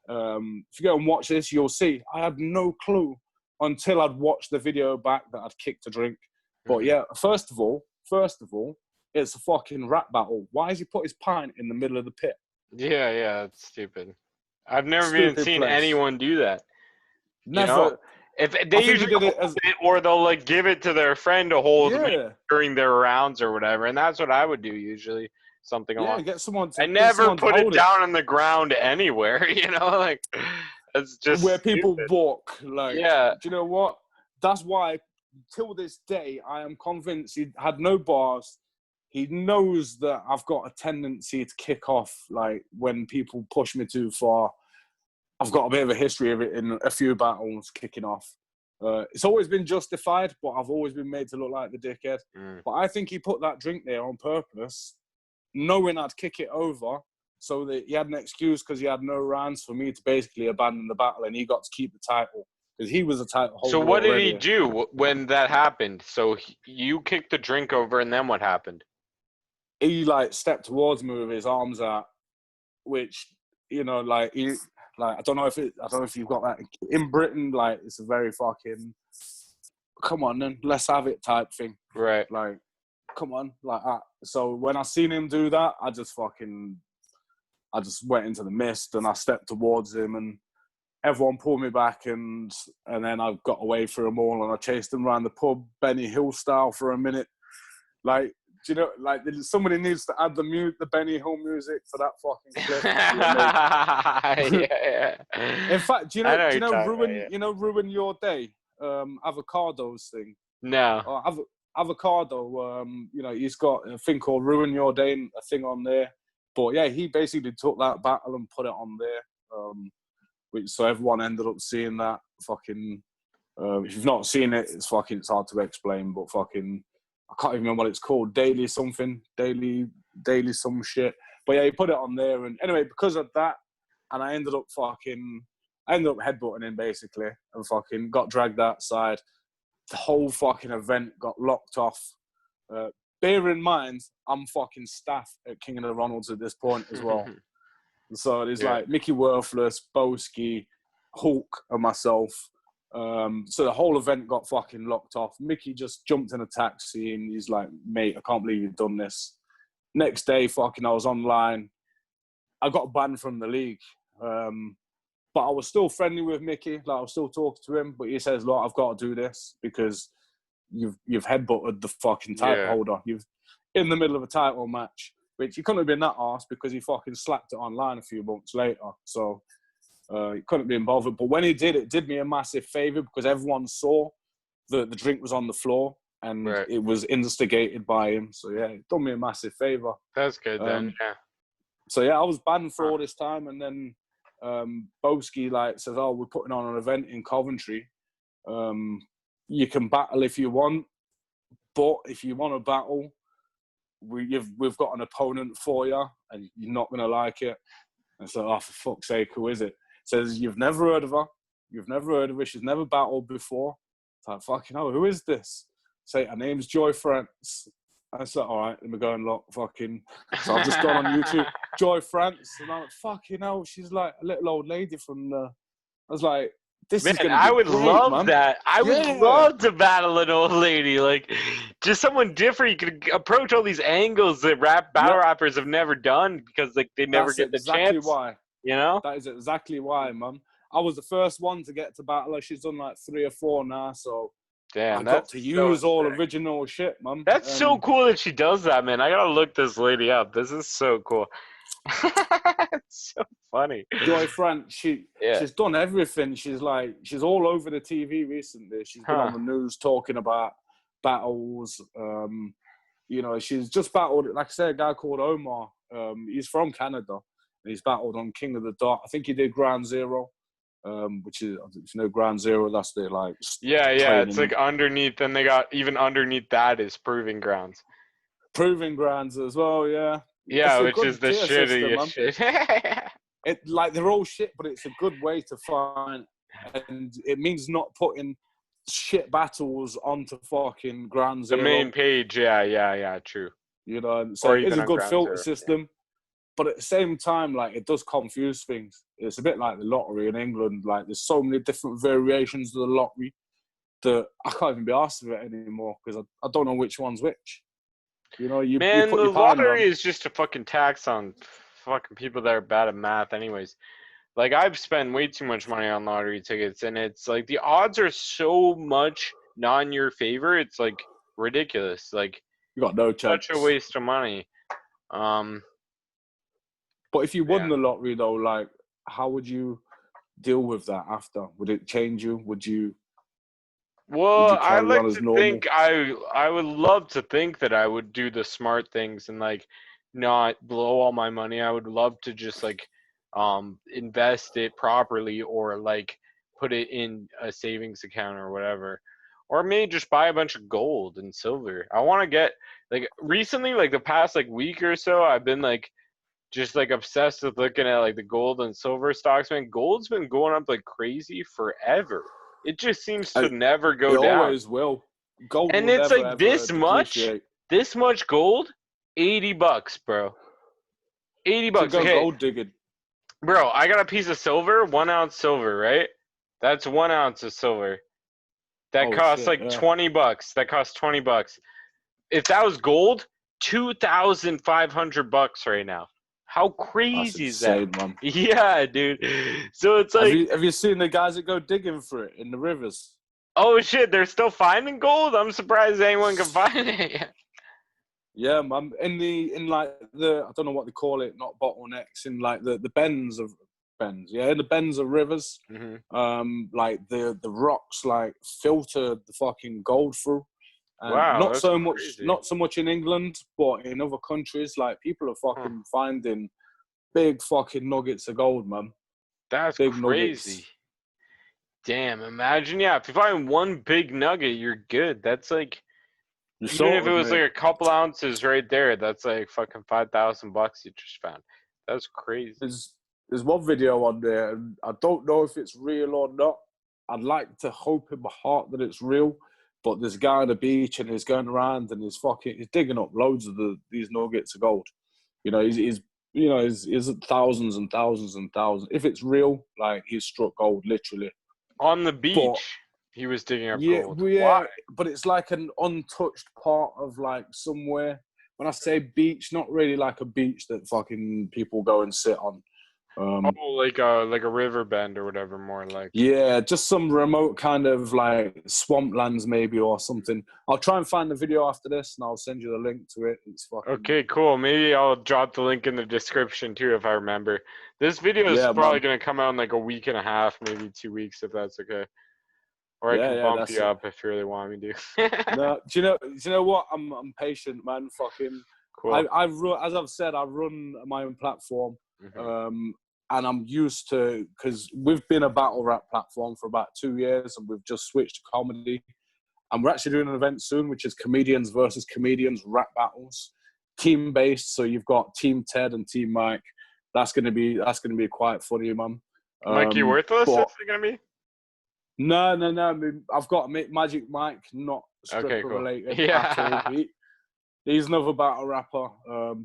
If you go and watch this, you'll see I had no clue until I'd watched the video back that I'd kicked a drink. But yeah, first of all, it's a fucking rap battle. Why has he put his pint in the middle of the pit? Yeah, it's stupid. I've never even seen anyone do that. Never. You know? If they usually hold it, or they'll like give it to their friend to hold during their rounds or whatever, and that's what I would do usually. Something along. Get someone to. I never put it down on the ground anywhere. You know, like it's just where people walk. Like, yeah. Do you know what? That's why, till this day, I am convinced he had no bars. He knows that I've got a tendency to kick off, like, when people push me too far. I've got a bit of a history of it in a few battles, kicking off. It's always been justified, but I've always been made to look like the dickhead. But I think he put that drink there on purpose, knowing I'd kick it over, so that he had an excuse because he had no rounds for me to basically abandon the battle, and he got to keep the title because he was a title holder. So what did he do when that happened? So you kicked the drink over, and then what happened? He, like, stepped towards me with his arms out, which, you know, like, I don't know if you've got that in Britain. Like, it's a very fucking, come on then, let's have it type thing. Right. Like, come on, like that. So when I seen him do that, I just went into the mist, and I stepped towards him, and everyone pulled me back, and then I got away from them all, and I chased them around the pub, Benny Hill style, for a minute. Like, do you know, like, somebody needs to add the Benny Hill music for that fucking clip. Yeah. In fact, do you know Ruin Your Day? Avocado's thing. No. Avocado, you know, he's got a thing called Ruin Your Day, a thing on there. But yeah, he basically took that battle and put it on there. So everyone ended up seeing that fucking. If you've not seen it, it's hard to explain, but fucking, I can't even remember what it's called. Daily some shit. But yeah, he put it on there, and anyway, because of that, and I ended up headbutting him basically, and fucking got dragged outside. The whole fucking event got locked off. Bear in mind, I'm fucking staff at King of the Ronalds at this point as well. So there's like Mickey Worthless, Boski, Hulk, and myself. So the whole event got fucking locked off. Mickey just jumped in a taxi, and he's like, mate, I can't believe you've done this. Next day, fucking, I was online. I got banned from the league. But I was still friendly with Mickey. Like I was still talking to him, but he says, "Look, I've got to do this because you've headbutted the fucking title holder. You've in the middle of a title match, which he couldn't have been that arse because he fucking slapped it online a few months later. So he couldn't be involved. But when he did, it did me a massive favor because everyone saw the drink was on the floor and it was instigated by him. So yeah, it done me a massive favor. That's good then. Yeah. So yeah, I was banned for all this time, and then Boski like says, "Oh, we're putting on an event in Coventry. You can battle if you want, but if you want to battle, we've got an opponent for you, and you're not gonna like it." And so, oh, for fuck's sake, who is it? Says, "You've never heard of her. You've never heard of her. She's never battled before." It's like, fucking hell, who is this? Say, her name's Joy France. I said, all right, let me go and look, fucking. So I've just gone on YouTube, Joy France, and I'm like, fucking hell, she's like a little old lady from the. I was like, this is gonna be I would great, love man. that. I would love to battle an old lady, like just someone different. You could approach all these angles that battle rappers have never done because like they never get the chance. Why. You know? That is exactly why, man. I was the first one to get to battle her. She's done like 3 or 4 now, so. Damn, I got to use all original shit, man. That's so cool that she does that, man. I gotta look this lady up. This is so cool. It's so funny. Joy France, she's done everything. She's all over the TV recently. She's been on the news talking about battles. You know, she's just battled, like I said, a guy called Omar. He's from Canada, and he's battled on King of the Dot. I think he did Ground Zero. Which is, if you know, Ground Zero, that's the like. Yeah, it's like underneath, and they got even underneath that is Proving Grounds. Proving Grounds as well, yeah. Yeah, which is the shittiest shit. It like they're all shit, but it's a good way to find, and it means not putting shit battles onto fucking Ground Zero. The main page, yeah, true. You know, so it's a good filter system. Yeah. But at the same time, like, it does confuse things. It's a bit like the lottery in England. Like, there's so many different variations of the lottery that I can't even be asked of it anymore because I don't know which one's which. You know, you put the lottery is just a fucking tax on fucking people that are bad at math anyways. Like, I've spent way too much money on lottery tickets, and it's, like, the odds are so much not in your favor. It's, like, ridiculous. Like, you got no chance. Such a waste of money. But if you won the lottery, though, like, how would you deal with that after? Would it change you? Would you? Well, I like to think I would love to think that I would do the smart things and like not blow all my money. I would love to just like invest it properly or like put it in a savings account or whatever. Or maybe just buy a bunch of gold and silver. I want to get like recently, like the past like week or so, I've been like just like obsessed with looking at like the gold and silver stocks, man. Gold's been going up like crazy forever. It just seems to never go down. It always will. Gold and will it's never, like this much gold, $80, bro. $80. Go gold digging. Bro, I got a piece of silver, 1 ounce silver, right? That's 1 ounce of silver. That costs like $20. That costs $20. If that was gold, $2,500 right now. How crazy is that? Man. Yeah, dude. So it's like, have you seen the guys that go digging for it in the rivers? Oh shit, they're still finding gold? I'm surprised anyone can find it. Yeah, man. In like the, I don't know what they call it, not bottlenecks, in like the bends. Yeah, in the bends of rivers. Mm-hmm. Like the rocks like filter the fucking gold through. And wow, not so much in England, but in other countries, like people are fucking finding big fucking nuggets of gold, man. That's big crazy. Nuggets. Damn, imagine, if you find one big nugget, you're good. That's like, even if it was like a couple ounces right there, that's like fucking $5,000 you just found. That's crazy. There's one video on there, and I don't know if it's real or not. I'd like to hope in my heart that it's real. But there's a guy on the beach and he's going around and he's digging up loads of these nuggets of gold. You know, he's thousands and thousands and thousands. If it's real, like he's struck gold literally. On the beach, he was digging up gold. Yeah, but it's like an untouched part of like somewhere when I say beach, not really like a beach that fucking people go and sit on. Oh, like a river bend or whatever, more like. Yeah, just some remote kind of like swamplands maybe or something. I'll try and find the video after this and I'll send you the link to it. It's fucking Okay, cool. Maybe I'll drop the link in the description too if I remember. This video is yeah, probably man. gonna come out in like a week and a half, maybe 2 weeks if that's okay. Or I Yeah, can yeah, bump that's you it. up if you really want me to. No, do you know what? I'm patient, man. Fucking, Cool. I've run, as I've said, I run my own platform, Mhm. and I'm used to because we've been a battle rap platform for about 2 years, and we've just switched to comedy, and we're actually doing an event soon, which is comedians versus comedians rap battles, team based. So you've got Team Ted and Team Mike. That's gonna be quite funny, man. Mikey Worthless, But is it gonna be? no. I mean, I've got Magic Mike, not Okay, stripper cool. related at all. Yeah. He's another battle rapper.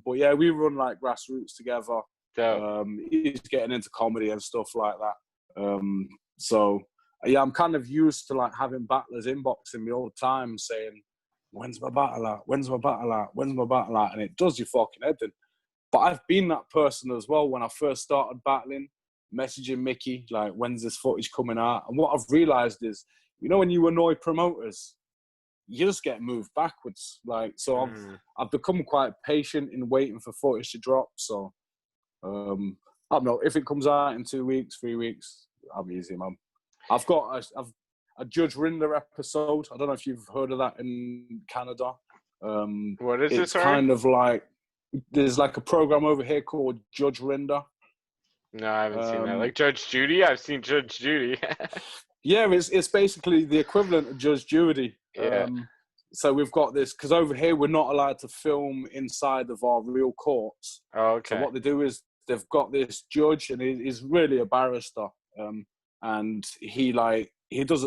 But yeah, we run like grassroots together. Dope. He's getting into comedy and stuff like that. So yeah, I'm kind of used to like having battlers inboxing me all the time saying, "When's my battle at? When's my battle at? When's my battle at?" And it does your fucking head in. But I've been that person as well when I first started battling, messaging Mickey like, "When's this footage coming out?" And what I've realised is, when you annoy promoters, you just get moved backwards. Like, so I've become quite patient in waiting for footage to drop. So I don't know if it comes out in 2 weeks, 3 weeks. I'll be easy, man. I've got a Judge Rinder episode. I don't know if you've heard of that in Canada. What is It's this, sorry? kind of like there's like a program over here called Judge Rinder. No, I haven't seen that. Like Judge Judy? I've seen Judge Judy. Yeah, it's basically the equivalent of Judge Judy. Yeah. So we've got this, because over here we're not allowed to film inside of our real courts. Oh, So okay. what they do is they've got this judge, and he's really a barrister. And he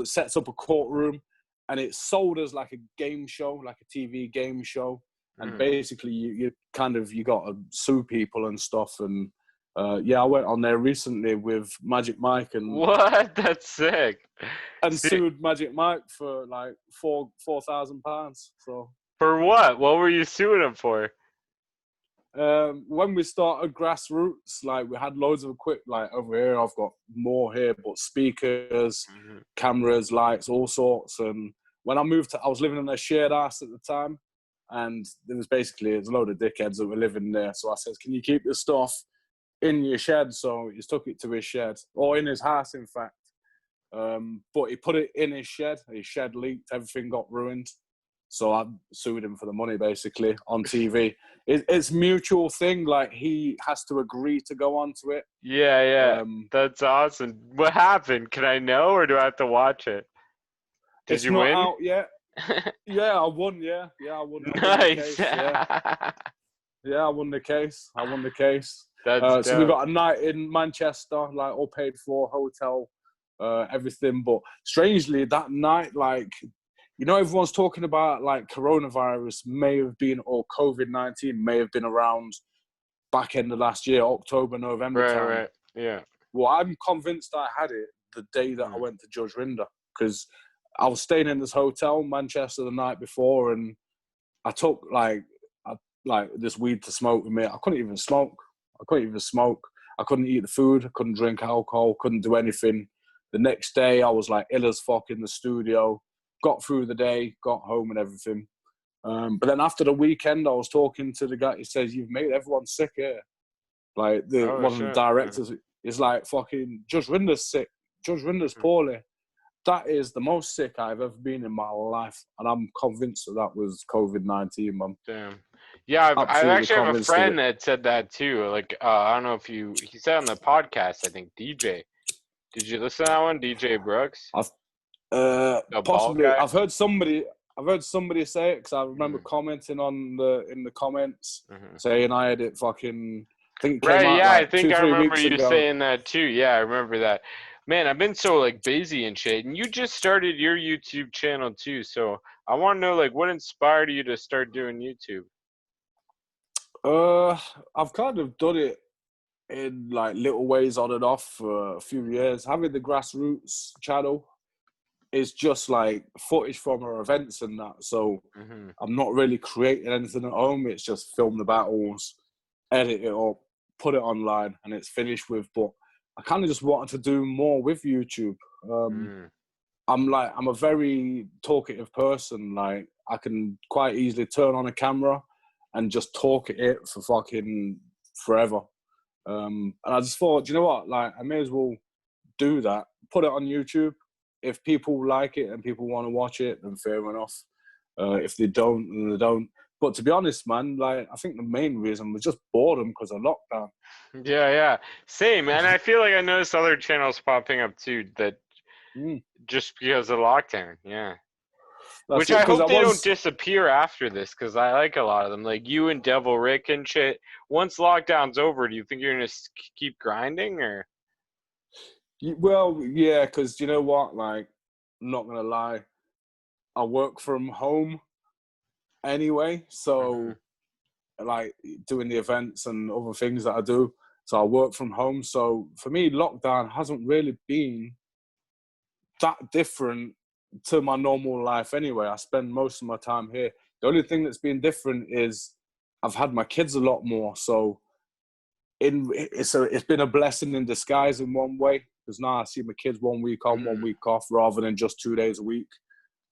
sets up a courtroom, and it's sold as like a game show, like a TV game show. And basically you got to sue people and stuff. And yeah, I went on there recently with Magic Mike and What? That's sick. See, sued Magic Mike for like £4,000. So for what? What were you suing him for? when we started grassroots, like we had loads of equipment. Like over here, I've got more here, but speakers, cameras, lights, all sorts. And when I was living in a shared house at the time, and there was a load of dickheads that were living there. So I said, "Can you keep this stuff in your shed?" So he took it to his shed, or in his house, in fact. But he put it in his shed. His shed leaked. Everything got ruined. So I sued him for the money, basically, on TV. It's mutual thing. Like, he has to agree to go onto it. Yeah. That's awesome. What happened? Can I know, or do I have to watch it? Did It's you not win? out yet. Yeah, I won. Yeah, I won. Nice. I won the case. That's So we dope. got a night in Manchester, like all paid for, hotel, everything. But strangely, that night, like, everyone's talking about like coronavirus may have been, or COVID-19 may have been around back end of last year, October, November time. Right. Yeah. Well, I'm convinced I had it the day that I went to Judge Rinder, because I was staying in this hotel in Manchester the night before, and I took like this weed to smoke with me. I couldn't even smoke. I couldn't eat the food. I couldn't drink alcohol. Couldn't do anything. The next day, I was like ill as fuck in the studio. Got through the day, got home and everything. But then after the weekend, I was talking to the guy. He says, "You've made everyone sick here." Like one of the directors is like, "Fucking Judge Rinder's sick. Judge Rinder's poorly." That is the most sick I've ever been in my life, and I'm convinced that was COVID-19, man. Damn. Yeah, I Absolutely actually have a convinced of friend it. that said that too. Like, I don't know if he said on the podcast, I think DJ. Did you listen to that one, DJ Brooks? The bald Possibly. guy. I've heard somebody say it, because I remember commenting in the comments saying I had it fucking. I think it came out Yeah, I like think I 2-3 remember weeks you ago. saying that too. Yeah, I remember that. Man, I've been so like busy and shit. And you just started your YouTube channel too, so I want to know like what inspired you to start doing YouTube? I've kind of done it in like little ways on and off for a few years. Having the grassroots channel, is just like footage from our events and that. So Mm-hmm. I'm not really creating anything at home. It's just film the battles, edit it up, put it online, and it's finished with. But I kind of just wanted to do more with YouTube. I'm a very talkative person. Like, I can quite easily turn on a camera and just talk at it for fucking forever. And I just thought, you know what? Like, I may as well do that. Put it on YouTube. If people like it and people want to watch it, then fair enough. If they don't, then they don't. But to be honest, man, like, I think the main reason was just boredom because of lockdown. Yeah. Same, man. I feel like I noticed other channels popping up too that Mm, just because of lockdown. Yeah. that's Which it. I Because hope I they don't was, disappear after this, because I like a lot of them. Like you and Devil Rick and shit. Once lockdown's over, do you think you're gonna keep grinding or? well, yeah, because you know what? Like, I'm not going to lie. I work from home anyway. So, like, doing the events and other things that I do. So, I work from home. So, for me, lockdown hasn't really been that different to my normal life anyway. I spend most of my time here. The only thing that's been different is I've had my kids a lot more. So it's been a blessing in disguise in one way, because now I see my kids 1 week on, 1 week off, rather than just 2 days a week.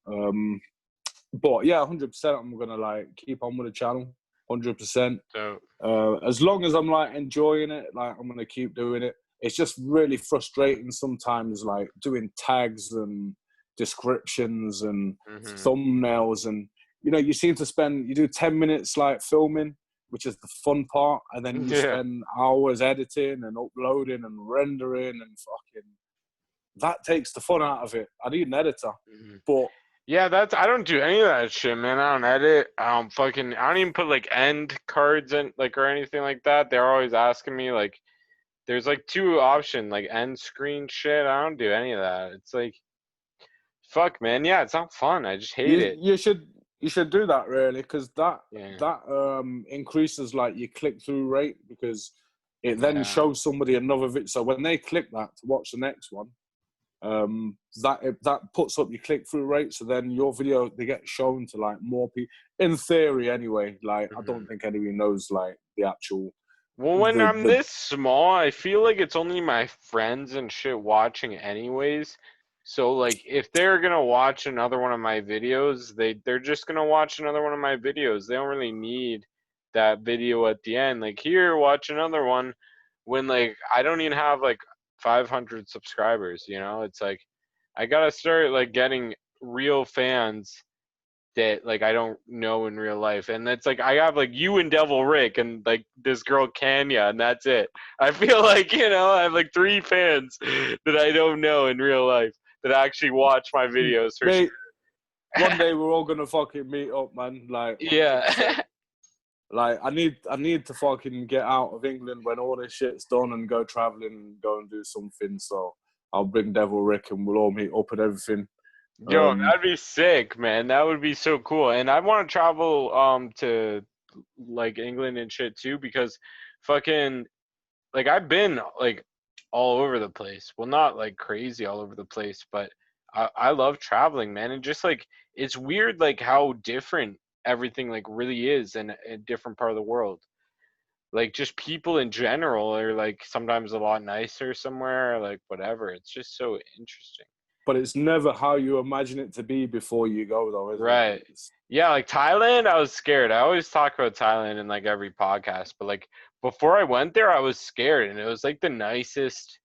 But yeah, 100%. I'm gonna like keep on with the channel, 100%. So As long as I'm like enjoying it, like I'm gonna keep doing it. It's just really frustrating sometimes, like doing tags and descriptions and thumbnails, and you seem to you do 10 minutes like filming, which is the fun part, and then you yeah. spend hours editing and uploading and rendering and fucking. That takes the fun out of it. I need an editor, but Yeah, I don't do any of that shit, man. I don't edit. I don't even put like end cards in, like, or anything like that. They're always asking me, like, there's like two options, like end screen shit. I don't do any of that. It's like, fuck, man. Yeah, it's not fun. I just hate You it. you should do that, really, because Yeah. that increases like your click through rate, because it then Yeah. shows somebody another video. So when they click that to watch the next one, that puts up your click through rate. So then your video, they get shown to like more people. In theory, anyway. Like, I don't think anybody knows like the actual Well, when I'm the this small, I feel like it's only my friends and shit watching anyways. So like if they're gonna watch another one of my videos, they're just gonna watch another one of my videos. They don't really need that video at the end. Like, here, watch another one, when like I don't even have like 500 subscribers, you know? It's like I gotta start like getting real fans that like I don't know in real life. And it's like I have like you and Devil Rick and like this girl Kanya, and that's it. I feel like, I have like 3 fans that I don't know in real life that actually watch my videos for sure. they one day we're all gonna fucking meet up, man. Like, 100%. Yeah. Like, I need to fucking get out of England when all this shit's done and go traveling and go and do something. So I'll bring Devil Rick and we'll all meet up and everything. Yo, that'd be sick, man. That would be so cool. And I want to travel to like England and shit too, because fucking like I've been like all over the place. Well, not like crazy all over the place, but I love traveling, man. And just like it's weird like how different everything like really is in a different part of the world. Like just people in general are like sometimes a lot nicer somewhere, like whatever. It's just so interesting. But it's never how you imagine it to be before you go, though, is it? Right. Yeah, like Thailand, I was scared. I always talk about Thailand in like every podcast, but like before I went there, I was scared, and it was like the nicest.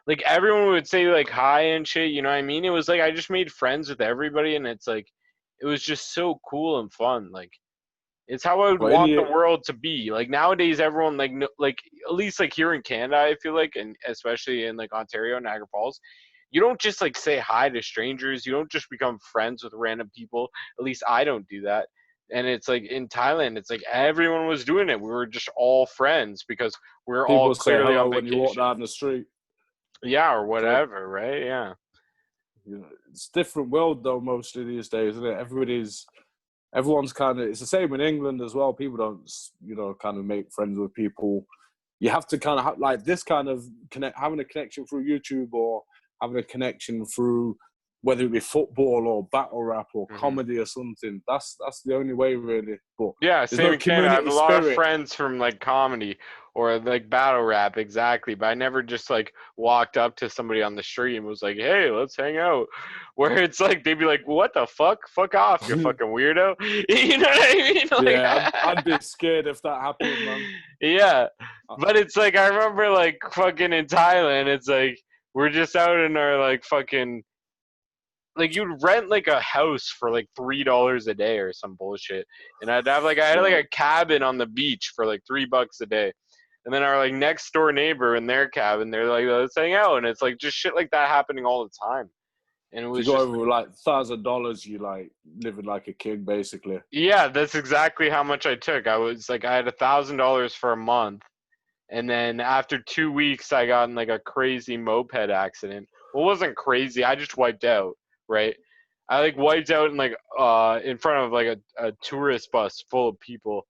Like everyone would say like hi and shit, you know what I mean? It was like I just made friends with everybody, and it's like it was just so cool and fun. Like it's how I would But in want the the world to be. Like nowadays, everyone like like at least like here in Canada, I feel like, and especially in like Ontario, Niagara Falls, you don't just like say hi to strangers. You don't just become friends with random people. At least I don't do that. And it's like in Thailand, it's like everyone was doing it. We were just all friends because we're all people say clearly hello on when you walk vacation. down the street. Yeah, or So, whatever, right? Yeah. it's a different world, though, mostly these days, isn't it? Everyone's kind of, it's the same in England as well. People don't, kind of make friends with people. You have to kind of have like this kind of having a connection through YouTube, or having a connection through whether it be football or battle rap or Mhm. comedy or something. That's the only way, really. But Yeah, there's same no in Canada. I have community a lot of spirit. friends from like comedy or like battle rap, exactly. But I never just like walked up to somebody on the street and was like, "Hey, let's hang out." Where it's like they'd be like, "What the fuck? Fuck off, you fucking weirdo!" You know what I mean? Like, Yeah, I'd be scared if that happened, man. yeah, Uh, but it's like I remember like fucking in Thailand. It's like we're just out in our like fucking like you'd rent like a house for like $3 a day or some bullshit, and I had like Well, a cabin on the beach for like $3 a day, and then our like next door neighbor in their cabin, they're like, let's hang out, and it's like just shit like that happening all the time, and it if you was go just over like $1,000, you like living like a king, basically. yeah, that's exactly how much I took. I was like I had $1,000 for a month, and then after 2 weeks I got in like a crazy moped accident. Well, it wasn't crazy. I just wiped out, right? I like wiped out in front of like a tourist bus full of people.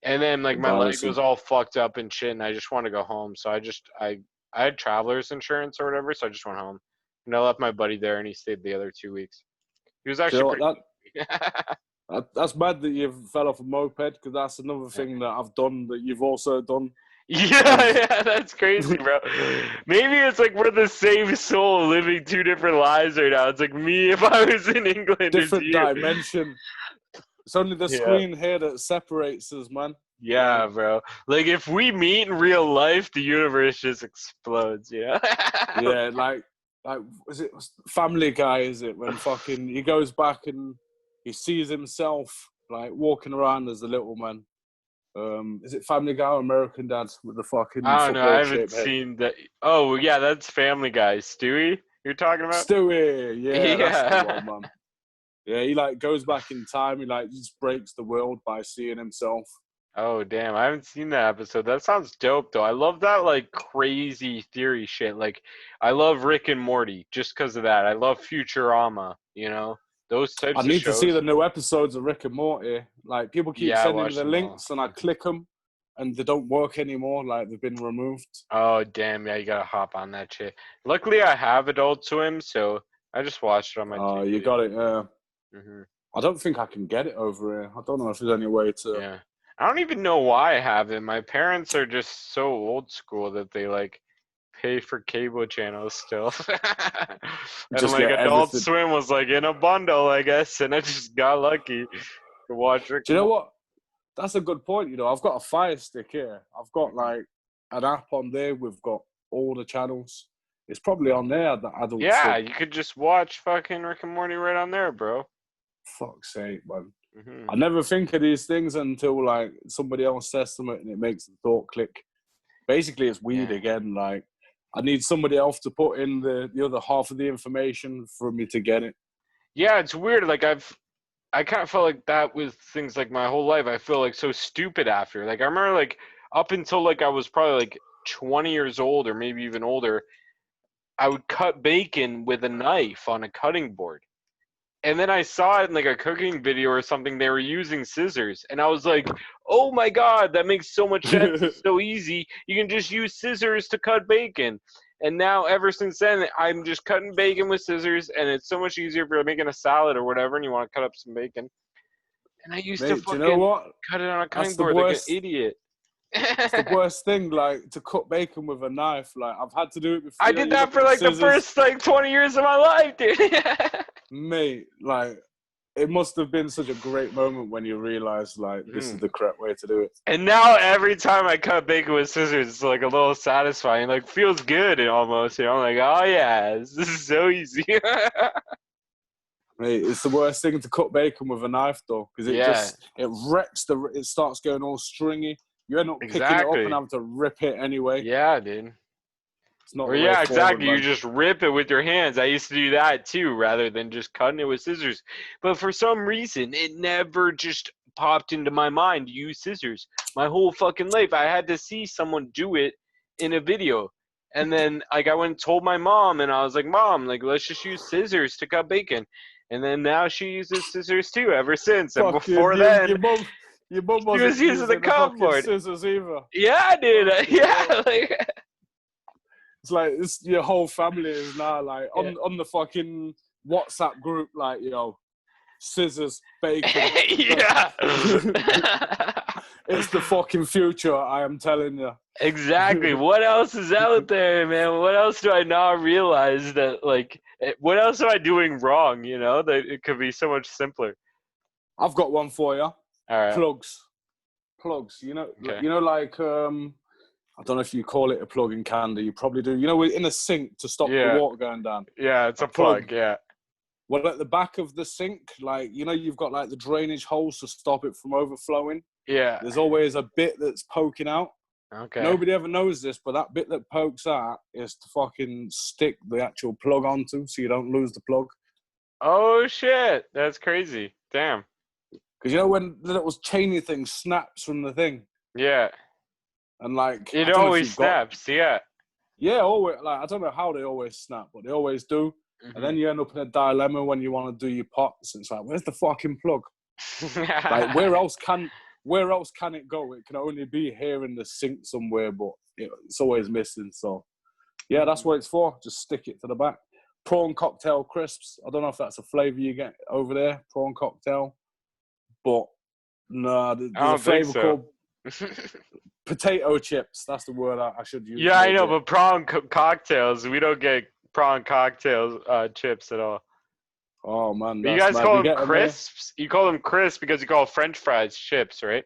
And then like my leg Embarrassing. was all fucked up and shit, and I just wanted to go home. So I had traveler's insurance or whatever, so I just went home. And I left my buddy there, and he stayed the other 2 weeks. He was Do you actually know pretty. what, that's bad that you fell off a moped, because that's another thing that I've done that you've also done. Yeah, yeah, that's crazy, bro. Maybe it's like we're the same soul living two different lives right now. It's like me if I was in England, it's Different you. dimension. It's only the Yeah, screen here that separates us, man. yeah, bro. Like if we meet in real life, the universe just explodes. Yeah. Yeah, like is it Family Guy? Is it when fucking he goes back and he sees himself like walking around as a little man? Is it Family Guy or American Dad with the fucking I don't know. I football haven't shaped head? seen that. Oh, yeah, that's Family Guy. Stewie, you're talking about? Stewie, yeah, that's the Yeah. one, man. Yeah, he like goes back in time. He like just breaks the world by seeing himself. Oh damn, I haven't seen that episode. That sounds dope though. I love that like crazy theory shit. Like I love Rick and Morty just because of that. I love Futurama, you know? Those I types of need to see shows. the new episodes of Rick and Morty. Like people keep Yeah, I sending me watched the them all. links, and I click them, and they don't work anymore. Like they've been removed. Oh damn, yeah, you gotta hop on that shit. Luckily I have Adult Swim, so I just watched it on my You TV. got it. Hmm. I don't think I can get it over here. I don't know if there's any way to. Yeah. I don't even know why I have it. My parents are just so old school that they like pay for cable channels still. And Just like get Adult everything. Swim was like in a bundle, I guess, and I just got lucky to watch Rick Do you and know Morty. what? That's a good point. You know, I've got a Fire Stick here. I've got like an app on there. We've got all the channels. It's probably on there, the Adult Yeah, Swim. you could just watch fucking Rick and Morty right on there, bro. Fuck's sake, man. Hmm. I never think of these things until like somebody else says something and it makes the thought click. Basically, it's weird Yeah. again. Like I need somebody else to put in the other half of the information for me to get it. Yeah, it's weird. Like I kind of felt like that with things like my whole life. I feel like so stupid after. Like I remember like up until like I was probably like 20 years old or maybe even older, I would cut bacon with a knife on a cutting board. And then I saw it in like a cooking video or something. They were using scissors, and I was like, "Oh my god, that makes so much sense! It's so easy. You can just use scissors to cut bacon." And now, ever since then, I'm just cutting bacon with scissors, and it's so much easier if you're making a salad or whatever, and you want to cut up some bacon. And I used to Mate, do you know fucking what? cut it on a That's cutting the board like an worst. idiot. It's the worst thing, like to cut bacon with a knife. Like I've had to do it I before. did You that look for at the like the scissors, first like 20 years of my life, dude. mate. Like it must have been such a great moment when you realize like this is the correct way to do it. And now every time I cut bacon with scissors, it's like a little satisfying. Like feels good almost. You know, I'm like, oh yeah, this is so easy. Mate, it's the worst thing to cut bacon with a knife though, because Yeah, it wrecks it starts going all stringy. You end up picking it up and exactly. having to rip it anyway. Yeah, dude. It's not Or the way yeah, forward, exactly. You man. just rip it with your hands. I used to do that too, rather than just cutting it with scissors. But for some reason, it never just popped into my mind to use scissors. My whole fucking life, I had to see someone do it in a video. And then, like, I went and told my mom, and I was like, "Mom, like, let's just use scissors to cut bacon." And then now she uses scissors too, ever since. And Fucking before then, your mum she was wasn't using the using the fucking cupboard. scissors either. Yeah, dude. Fucking Yeah, hell. like, It's like your whole family is now like Yeah. on the fucking WhatsApp group, like, yo, scissors, bacon. Yeah. It's the fucking future, I am telling you. Exactly. What else is out there, man? What else do I not realize that, like, what else am I doing wrong, you know? That it could be so much simpler. I've got one for you. All right. Plugs. Okay. Like I don't know if you call it a plug in Canada. You probably do. You know, in a sink to stop the Yeah. water going down. Yeah, it's A a plug. plug. Yeah. Well, at the back of the sink, like, you know, you've got like the drainage holes to stop it from overflowing. Yeah. There's always a bit that's poking out. Okay. Nobody ever knows this, but that bit that pokes out is to fucking stick the actual plug onto, so you don't lose the plug. Oh shit, that's crazy. Damn. Because you know when the little chainy thing snaps from the thing, Yeah. and like It I don't know if always you've got, snaps. Yeah. yeah, always, like I don't know how they always snap, but they always do. And then you end up in a dilemma when you want to do your pots. It's like, where's the fucking plug? Like, where else can it go? It can only be here in the sink somewhere, but it's always missing. So, yeah, that's what it's for. Just stick it to the back. Prawn cocktail crisps. I don't know if that's a flavour you get over there, prawn cocktail. But, no, there's a flavour called potato chips. That's the word I should use. Yeah, I know, but prawn cocktails, we don't get prawn cocktails chips at all. Oh, man. But you guys call them crisps? You call them crisps because you call French fries chips, right?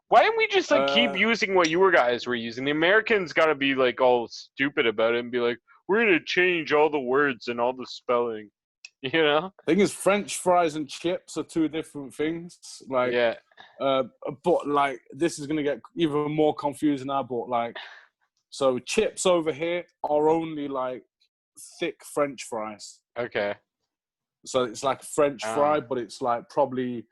Why didn't we just like keep using what you guys were using? The Americans got to be like all stupid about it and be like, we're going to change all the words and all the spelling, you know? Thing is, French fries and chips are two different things. Like, Yeah. But like, this is gonna get even more confusing now. But like, so chips over here are only like thick French fries. Okay. So it's like a French fry, but it's like probably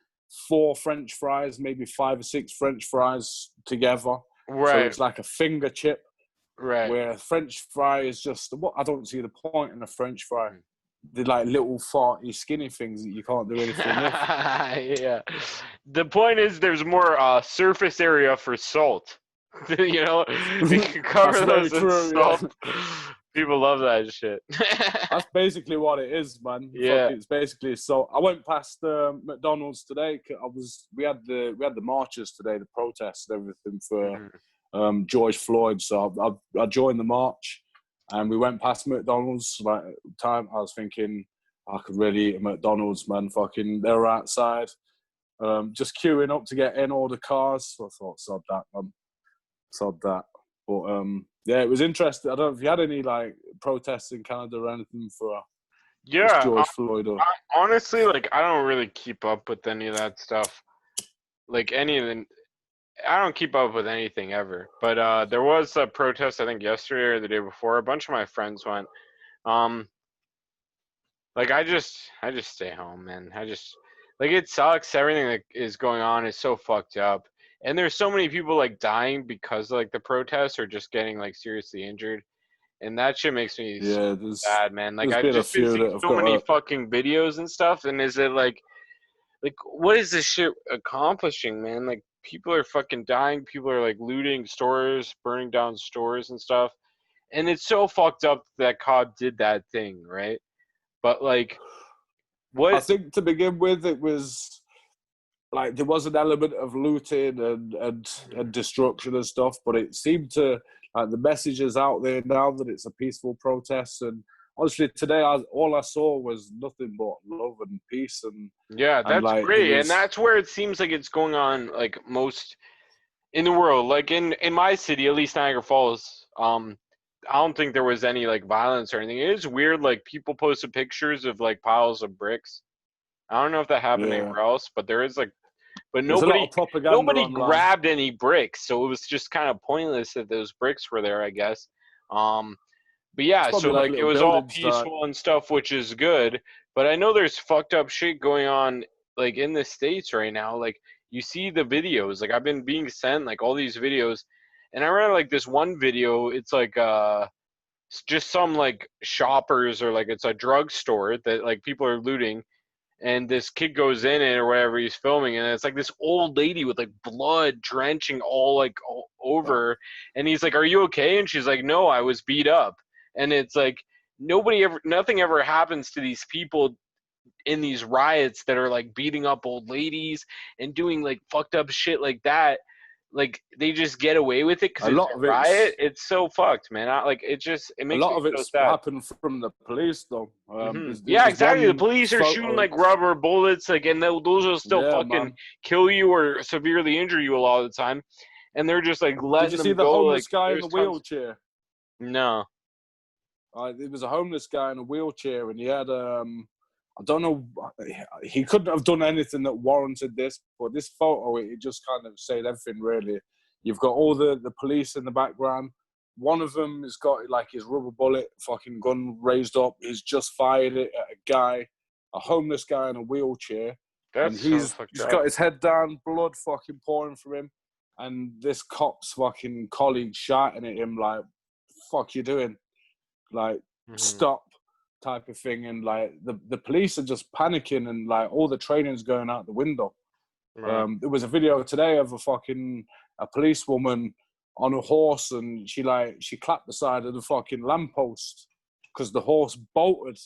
4 French fries, maybe 5 or 6 French fries together. Right. So it's like a finger chip. Right. Where a French fry is just what I don't see the point in a French fry. They're like little farty skinny things that you can't do anything with. Yeah. The point is there's more surface area for salt. You know, you can cover those with salt. Yeah. People love that shit. That's basically what it is, man. Yeah. It's basically so. I went past McDonald's today. We had the marches today, the protests and everything for George Floyd. So I joined the march, and we went past McDonald's. Like time, I was thinking I could really eat at McDonald's, man. Fucking, they were outside, just queuing up to get in all the cars. So I thought, sod that, man. Sod that. But yeah, it was interesting. I don't know if you had any like protests in Canada or anything for George Floyd. Or... honestly, like I don't really keep up with any of that stuff. Like any of the, I don't keep up with anything ever. But there was a protest I think yesterday or the day before. A bunch of my friends went. Like I just stay home, man. Like it sucks. Everything that is going on is so fucked up. And there's so many people like dying because of, like the protests or just getting like seriously injured, and that shit makes me so bad, man. Like I've just been seeing so many fucking videos and stuff, and is it like what is this shit accomplishing, man? Like people are fucking dying, people are like looting stores, burning down stores and stuff, and it's so fucked up that COD did that thing, right? But like, what I think to begin with, it was. Like there was an element of looting and destruction and stuff, but it seemed to like the message is out there now that it's a peaceful protest. And honestly, today all I saw was nothing but love and peace. And yeah, that's like, great, and that's where it seems like it's going on like most in the world. Like in my city, at least Niagara Falls, I don't think there was any like violence or anything. It is weird, like people posted pictures of like piles of bricks. I don't know if that happened anywhere else, but there is like, but nobody grabbed any bricks, so it was just kind of pointless that those bricks were there, I guess. But yeah, so like it was all peaceful and stuff, which is good. But I know there's fucked up shit going on like in the States right now. Like you see the videos, like I've been being sent like all these videos, and I remember like this one video. It's like just some like shoppers or like it's a drugstore that like people are looting. And this kid goes in it or whatever he's filming, and it's like this old lady with like blood drenching all over, and he's like, "Are you okay?" And she's like, "No, I was beat up." And it's like nothing ever happens to these people in these riots that are like beating up old ladies and doing like fucked up shit like that. Like they just get away with it because A it's lot a of riot. it's It's so fucked, man. It a makes lot me of so it's sad. happened from the police though. Yeah, There's exactly. The one police are shooting photo. like rubber bullets, like, and those will still Yeah, fucking man. kill you or severely injure you a lot of the time. And they're just like Did letting you see them the go. Like homeless guy in there's the tons. wheelchair? No. There was a homeless guy in a wheelchair, and he had I don't know, he couldn't have done anything that warranted this, but this photo it just kind of said everything really. You've got all the police in the background. One of them has got like his rubber bullet fucking gun raised up. He's just fired it at a guy, a homeless guy in a wheelchair, and That's so he's fucked just up. got his head down, blood fucking pouring from him, and this cop's fucking colleague shouting at him like, "Fuck you doing?" Like, stop, type of thing. And like the police are just panicking, and like all the training's going out the window. Right. There was a video today of a policewoman on a horse, and she clapped the side of the fucking lamppost because the horse bolted,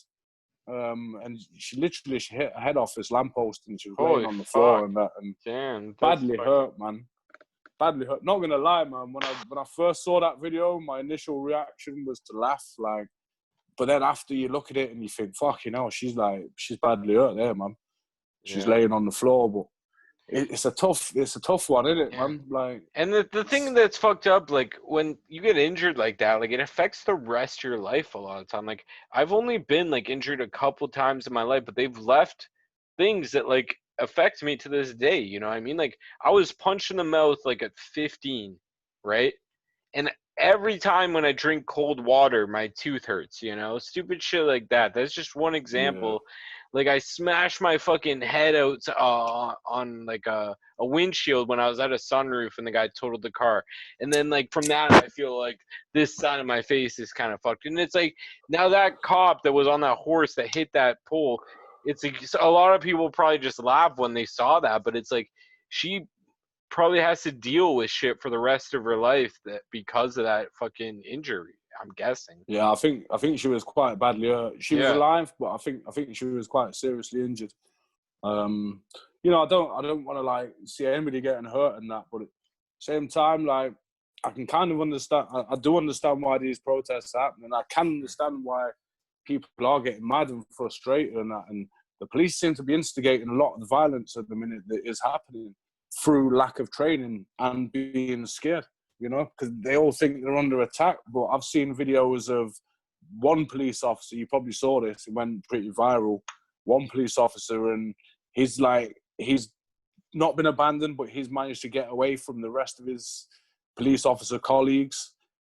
and she hit her head off this lamppost, and she was Holy laying on the floor fuck. and that, and Damn. badly hurt, man. Badly hurt. Not gonna lie, man. When I first saw that video, my initial reaction was to laugh, like. But then after you look at it and you think, fucking hell, she's badly hurt there, man. She's laying on the floor, but it's a tough one, isn't it, man? Like, and the thing that's fucked up, like when you get injured like that, like it affects the rest of your life a lot of time. Like I've only been like injured a couple times in my life, but they've left things that like affect me to this day. You know what I mean? Like I was punched in the mouth like at 15, right? And every time when I drink cold water, my tooth hurts, stupid shit like that. That's just one yeah, example. Like I smashed my fucking head out on like a windshield when I was at a sunroof and the guy totaled the car. And then like from that, I feel like this side of my face is kind of fucked. And it's like now that cop that was on that horse that hit that pole, it's like a lot of people probably just laugh when they saw that, but it's like she probably has to deal with shit for the rest of her life that because of that fucking injury. I'm guessing. yeah. I think she was quite badly hurt. She was Yeah. alive, but I think she was quite seriously injured. I don't want to like see anybody getting hurt and that, but at the same time, like I can kind of understand. I do understand why these protests happen, and I can understand why people are getting mad and frustrated and that. And the police seem to be instigating a lot of the violence at the minute that is happening through lack of training and being scared, because they all think they're under attack. But I've seen videos of one police officer, you probably saw this, it went pretty viral, one police officer, and he's not been abandoned, but he's managed to get away from the rest of his police officer colleagues.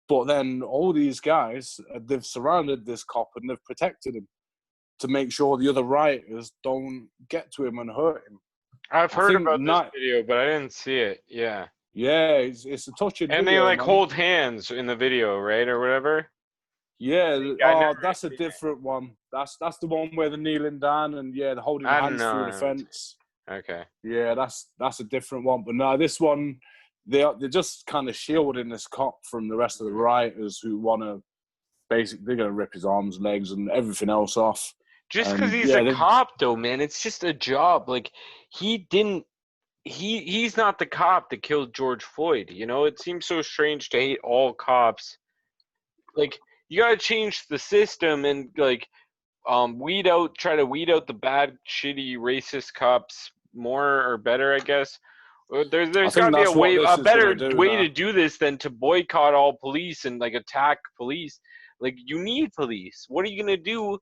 But then all these guys, they've surrounded this cop and they've protected him to make sure the other rioters don't get to him and hurt him. I've heard about this video, but I didn't see it. Yeah. Yeah, it's a touching and video. they like man. hold hands in the video, right, or whatever. Yeah, that's a different one. That's the one where they're kneeling down and they're holding hands through the fence. Okay. Yeah, that's a different one. But no, this one they're just kind of shielding this cop from the rest of the rioters who want to basically they're gonna rip his arms, legs, and everything else off. Just because he's a cop, though, man, it's just a job. Like he's not the cop that killed George Floyd. It seems so strange to hate all cops. Like you gotta change the system and like try to weed out the bad, shitty, racist cops more or better, I guess. There's got to be a better way to do this than to boycott all police and like attack police. Like you need police. What are you gonna do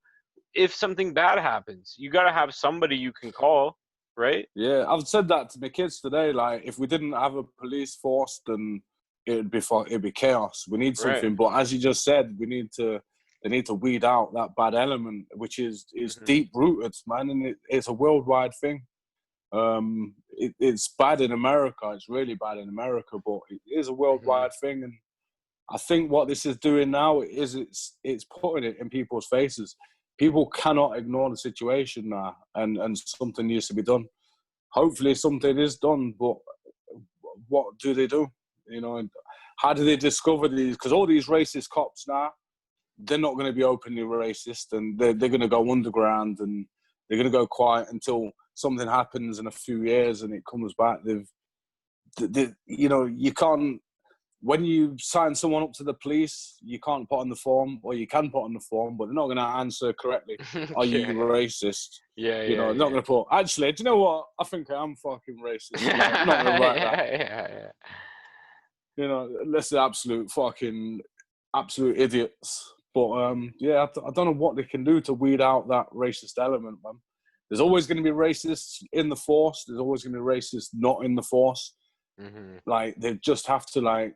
if something bad happens? You got to have somebody you can call, right? Yeah, I've said that to my kids today. Like, if we didn't have a police force, then it'd be chaos. We need something, Right. But as you just said, they need to weed out that bad element, which is deep rooted, man, and it's a worldwide thing. It's bad in America. It's really bad in America, but it is a worldwide thing. And I think what this is doing now is it's putting it in people's faces. People cannot ignore the situation now, and something needs to be done. Hopefully something is done, but what do they do? And how do they discover these? Because all these racist cops now, they're not going to be openly racist, and they're going to go underground, and they're going to go quiet until something happens in a few years and it comes back. You know, you can't, when you sign someone up to the police, you can't put on the form, or you can put on the form, but they're not going to answer correctly. Are you racist? Yeah, you know, they're not going to put, actually, do you know what? I think I am fucking racist. Like, I'm not going to write that. Yeah. You know, unless they're absolute idiots. But yeah, I don't know what they can do to weed out that racist element, man. There's always going to be racists in the force. There's always going to be racists not in the force. Mm-hmm. Like, they just have to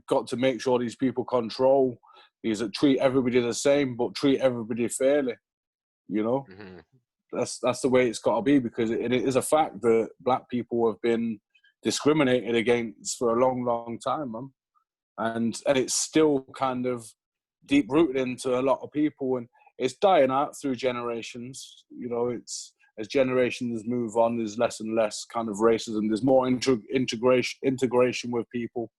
got to make sure these people control these, that treat everybody the same, but treat everybody fairly. You know, that's the way it's got to be, because it is a fact that black people have been discriminated against for a long, long time, man. And it's still kind of deep rooted into a lot of people, and it's dying out through generations. You know, it's, as generations move on, there's less and less kind of racism. There's more integration with people,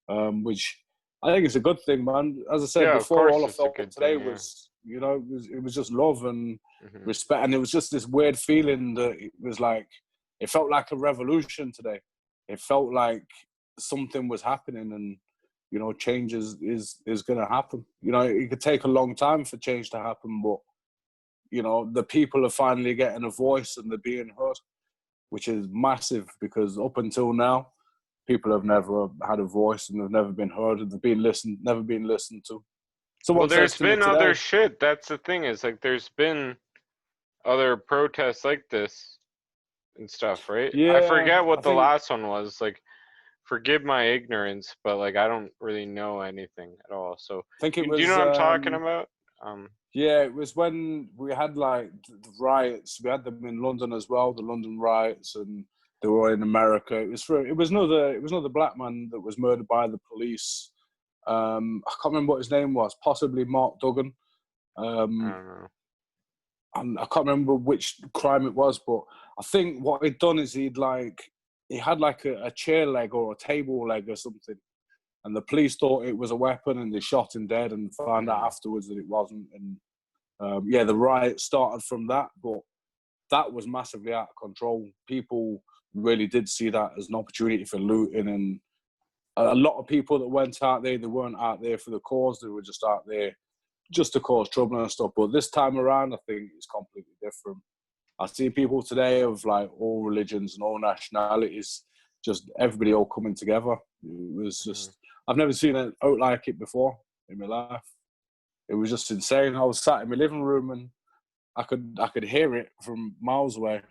which I think is a good thing, man. As I said before, all I felt today was, you know, it was just love and respect, and it was just this weird feeling that it was like, it felt like a revolution today. It felt like something was happening, and you know, change is going to happen. You know, it could take a long time for change to happen, but you know, the people are finally getting a voice and they're being heard, which is massive, because up until now, people have never had a voice and they've never been heard, and never been listened to. Well, there's been other shit. That's the thing, is like, there's been other protests like this and stuff, right? Yeah, I forget what the last one was. Like, forgive my ignorance, but like, I don't really know anything at all. So, I think it was, do you know what I'm talking about? Yeah, it was when we had like the riots. We had them in London as well, the London riots, and they were in America. It was another black man that was murdered by the police. I can't remember what his name was. Possibly Mark Duggan. I don't know. And I can't remember which crime it was, but I think what he'd done is he had like a chair leg or a table leg or something, and the police thought it was a weapon, and they shot him dead, and found out afterwards that it wasn't. And yeah, the riot started from that, but that was massively out of control. People really did see that as an opportunity for looting, and a lot of people that went out there, they weren't out there for the cause, they were just out there just to cause trouble and stuff. But this time around, I think it's completely different. I see people today of like all religions and all nationalities, just everybody all coming together. It was just, I've never seen it out like it before in my life. It was just insane. I was sat in my living room and I could hear it from miles away.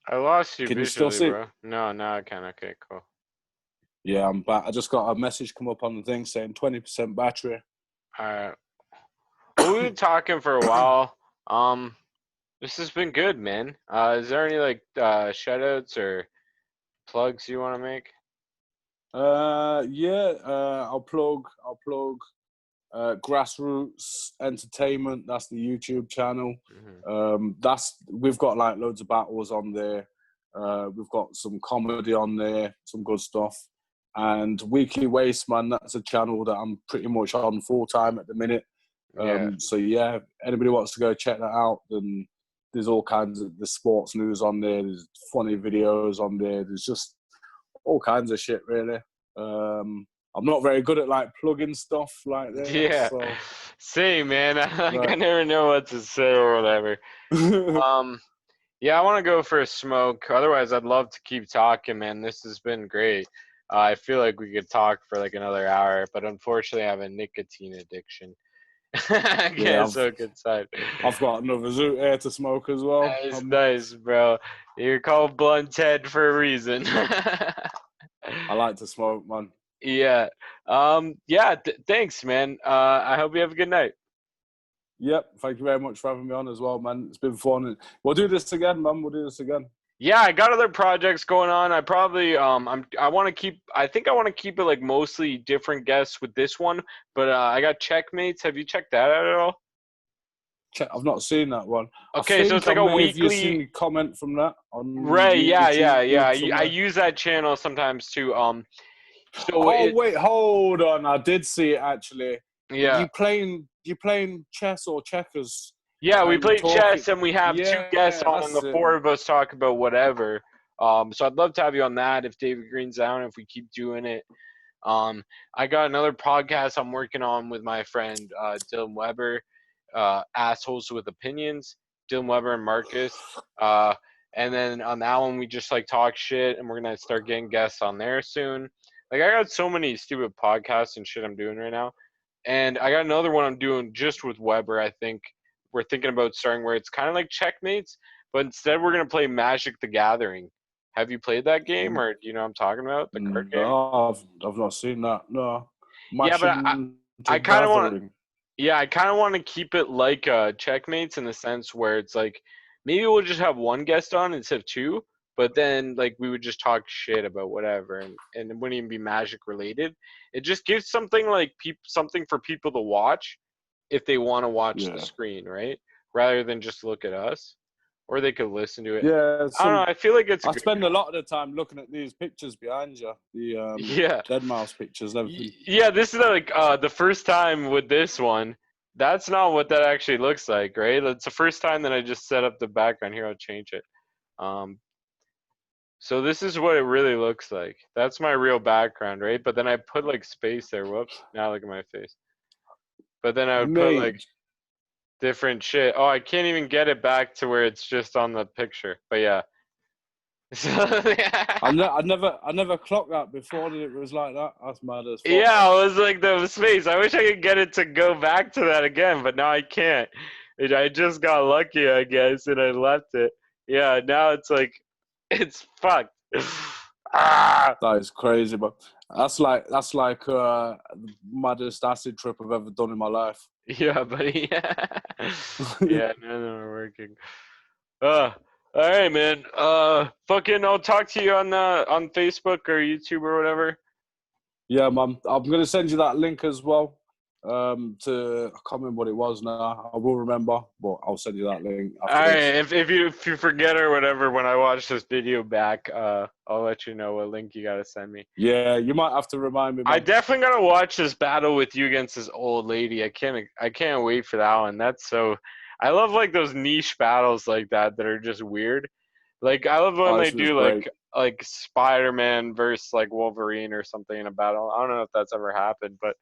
I lost you Can visually, you still see? bro. No, now I can. Okay, cool. Yeah, I'm back. I just got a message come up on the thing saying 20% battery. Alright. Well, we've been talking for a while. This has been good, man. Is there any like shoutouts or plugs you want to make? Yeah. I'll plug Grassroots Entertainment. That's the YouTube channel. We've got like loads of battles on there. We've got some comedy on there, some good stuff. And Weekly Waste, man, that's a channel that I'm pretty much on full time at the minute. So yeah, if anybody wants to go check that out, then there's all kinds of the sports news on there. There's funny videos on there. There's just all kinds of shit, really. I'm not very good at like plugging stuff like that. Yeah, so. Same, man. I never know what to say or whatever. Yeah, I want to go for a smoke. Otherwise, I'd love to keep talking, man. This has been great. I feel like we could talk for like another hour, but unfortunately, I have a nicotine addiction. So good side. I've got another zoot here to smoke as well. Nice, bro. You're called Blunt Head for a reason. I like to smoke, man. Yeah. Thanks, man. I hope you have a good night. Yep. Thank you very much for having me on as well, man. It's been fun. We'll do this again, man. We'll do this again. Yeah, I got other projects going on. I probably I want to keep it like mostly different guests with this one, but I got Checkmates. Have you checked that out at all? I've not seen that one. Okay, so it's like a weekly comment from that on right. Yeah. I use that channel sometimes too. Wait, hold on. I did see it actually. Yeah. You playing chess or checkers? Yeah, we And you play talking? chess and we have two Yeah, guests on, and that's the it. four of us talk about whatever. So I'd love to have you on that if David Green's down, if we keep doing it. I got another podcast I'm working on with my friend Dylan Weber, Assholes with Opinions, Dylan Weber and Marcus. And then on that one, we just like talk shit, and we're gonna start getting guests on there soon. Like I got so many stupid podcasts and shit I'm doing right now, and I got another one I'm doing just with Weber. I think we're thinking about starting where it's kind of like Checkmates, but instead we're gonna play Magic the Gathering. Have you played that game, or do you know what I'm talking about? The card game? No, I've not seen that. No, Yeah, but I kind of want to. gathering. Yeah, I kind of want to keep it like Checkmates in the sense where it's like maybe we'll just have one guest on instead of two, but then like we would just talk shit about whatever, and it wouldn't even be Magic related. It just gives something like something for people to watch if they want to watch the Yeah, screen, right? Rather than just look at us, or they could listen to it. yeah. I don't know. I feel like it's I good. spend a lot of the time looking at these pictures behind you, the Yeah. dead mouse pictures, everything. Yeah, this is like the first time with this one. That's not what that actually looks like, right? It's the first time that I just set up the background here. I'll change it. Um, so this is what it really looks like. That's my real background, right? But then I put like space there. Whoops. Now look at my face. But then I would put like Mate, different shit. Oh, I can't even get it back to where it's just on the picture. But yeah. So, yeah. I never clocked that before that it was like that. That's mad as fuck. Yeah, I was like the space. I wish I could get it to go back to that again, but now I can't. I just got lucky, I guess, and I left it. Yeah, now it's like it's fucked. Ah, That is crazy, but that's like the maddest acid trip I've ever done in my life. yeah, buddy. Yeah, no, we're working. All right, man. Fucking, I'll talk to you on Facebook or YouTube or whatever. Yeah, man. I'm gonna send you that link as well. To I can't remember what it was now. I will remember, but I'll send you that link All after right, this. if you forget or whatever, when I watch this video back, I'll let you know what link you gotta send me. Yeah, you might have to remind me, I man. definitely gotta watch this battle with you against this old lady. I can't wait for that one. That's so. I love like those niche battles like that are just weird. Like I love when Oh, they this was do great. like Spider-Man versus like Wolverine or something in a battle. I don't know if that's ever happened, but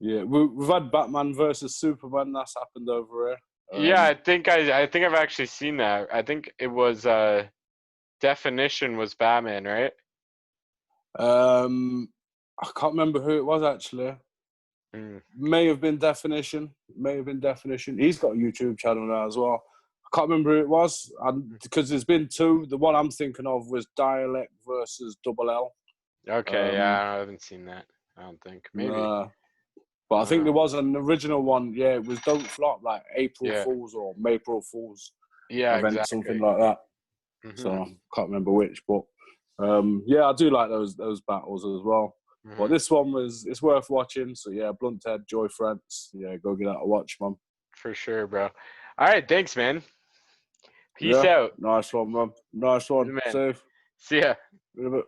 Yeah, we've had Batman versus Superman. That's happened over here. yeah, I think I've actually seen that. I think it was Definition was Batman, right? I can't remember who it was actually. Mm. May have been Definition. May have been Definition. He's got a YouTube channel now as well. I can't remember who it was, because there's been two. The one I'm thinking of was Dialect versus Double L. Okay, yeah, I haven't seen that. I don't think. Maybe. But I think there was an original one. Yeah, it was Don't Flop, like April Yeah. Fools or April Fools Yeah, event, exactly. something like that. Mm-hmm. So can't remember which, but yeah, I do like those battles as well. Mm-hmm. But this one it's worth watching. So yeah, Blunt Head, Joy France. Yeah, go get that a watch, man. For sure, bro. All right, thanks, man. Peace Yeah, out. nice one, man. Nice one. Man. Safe. See ya. In a bit.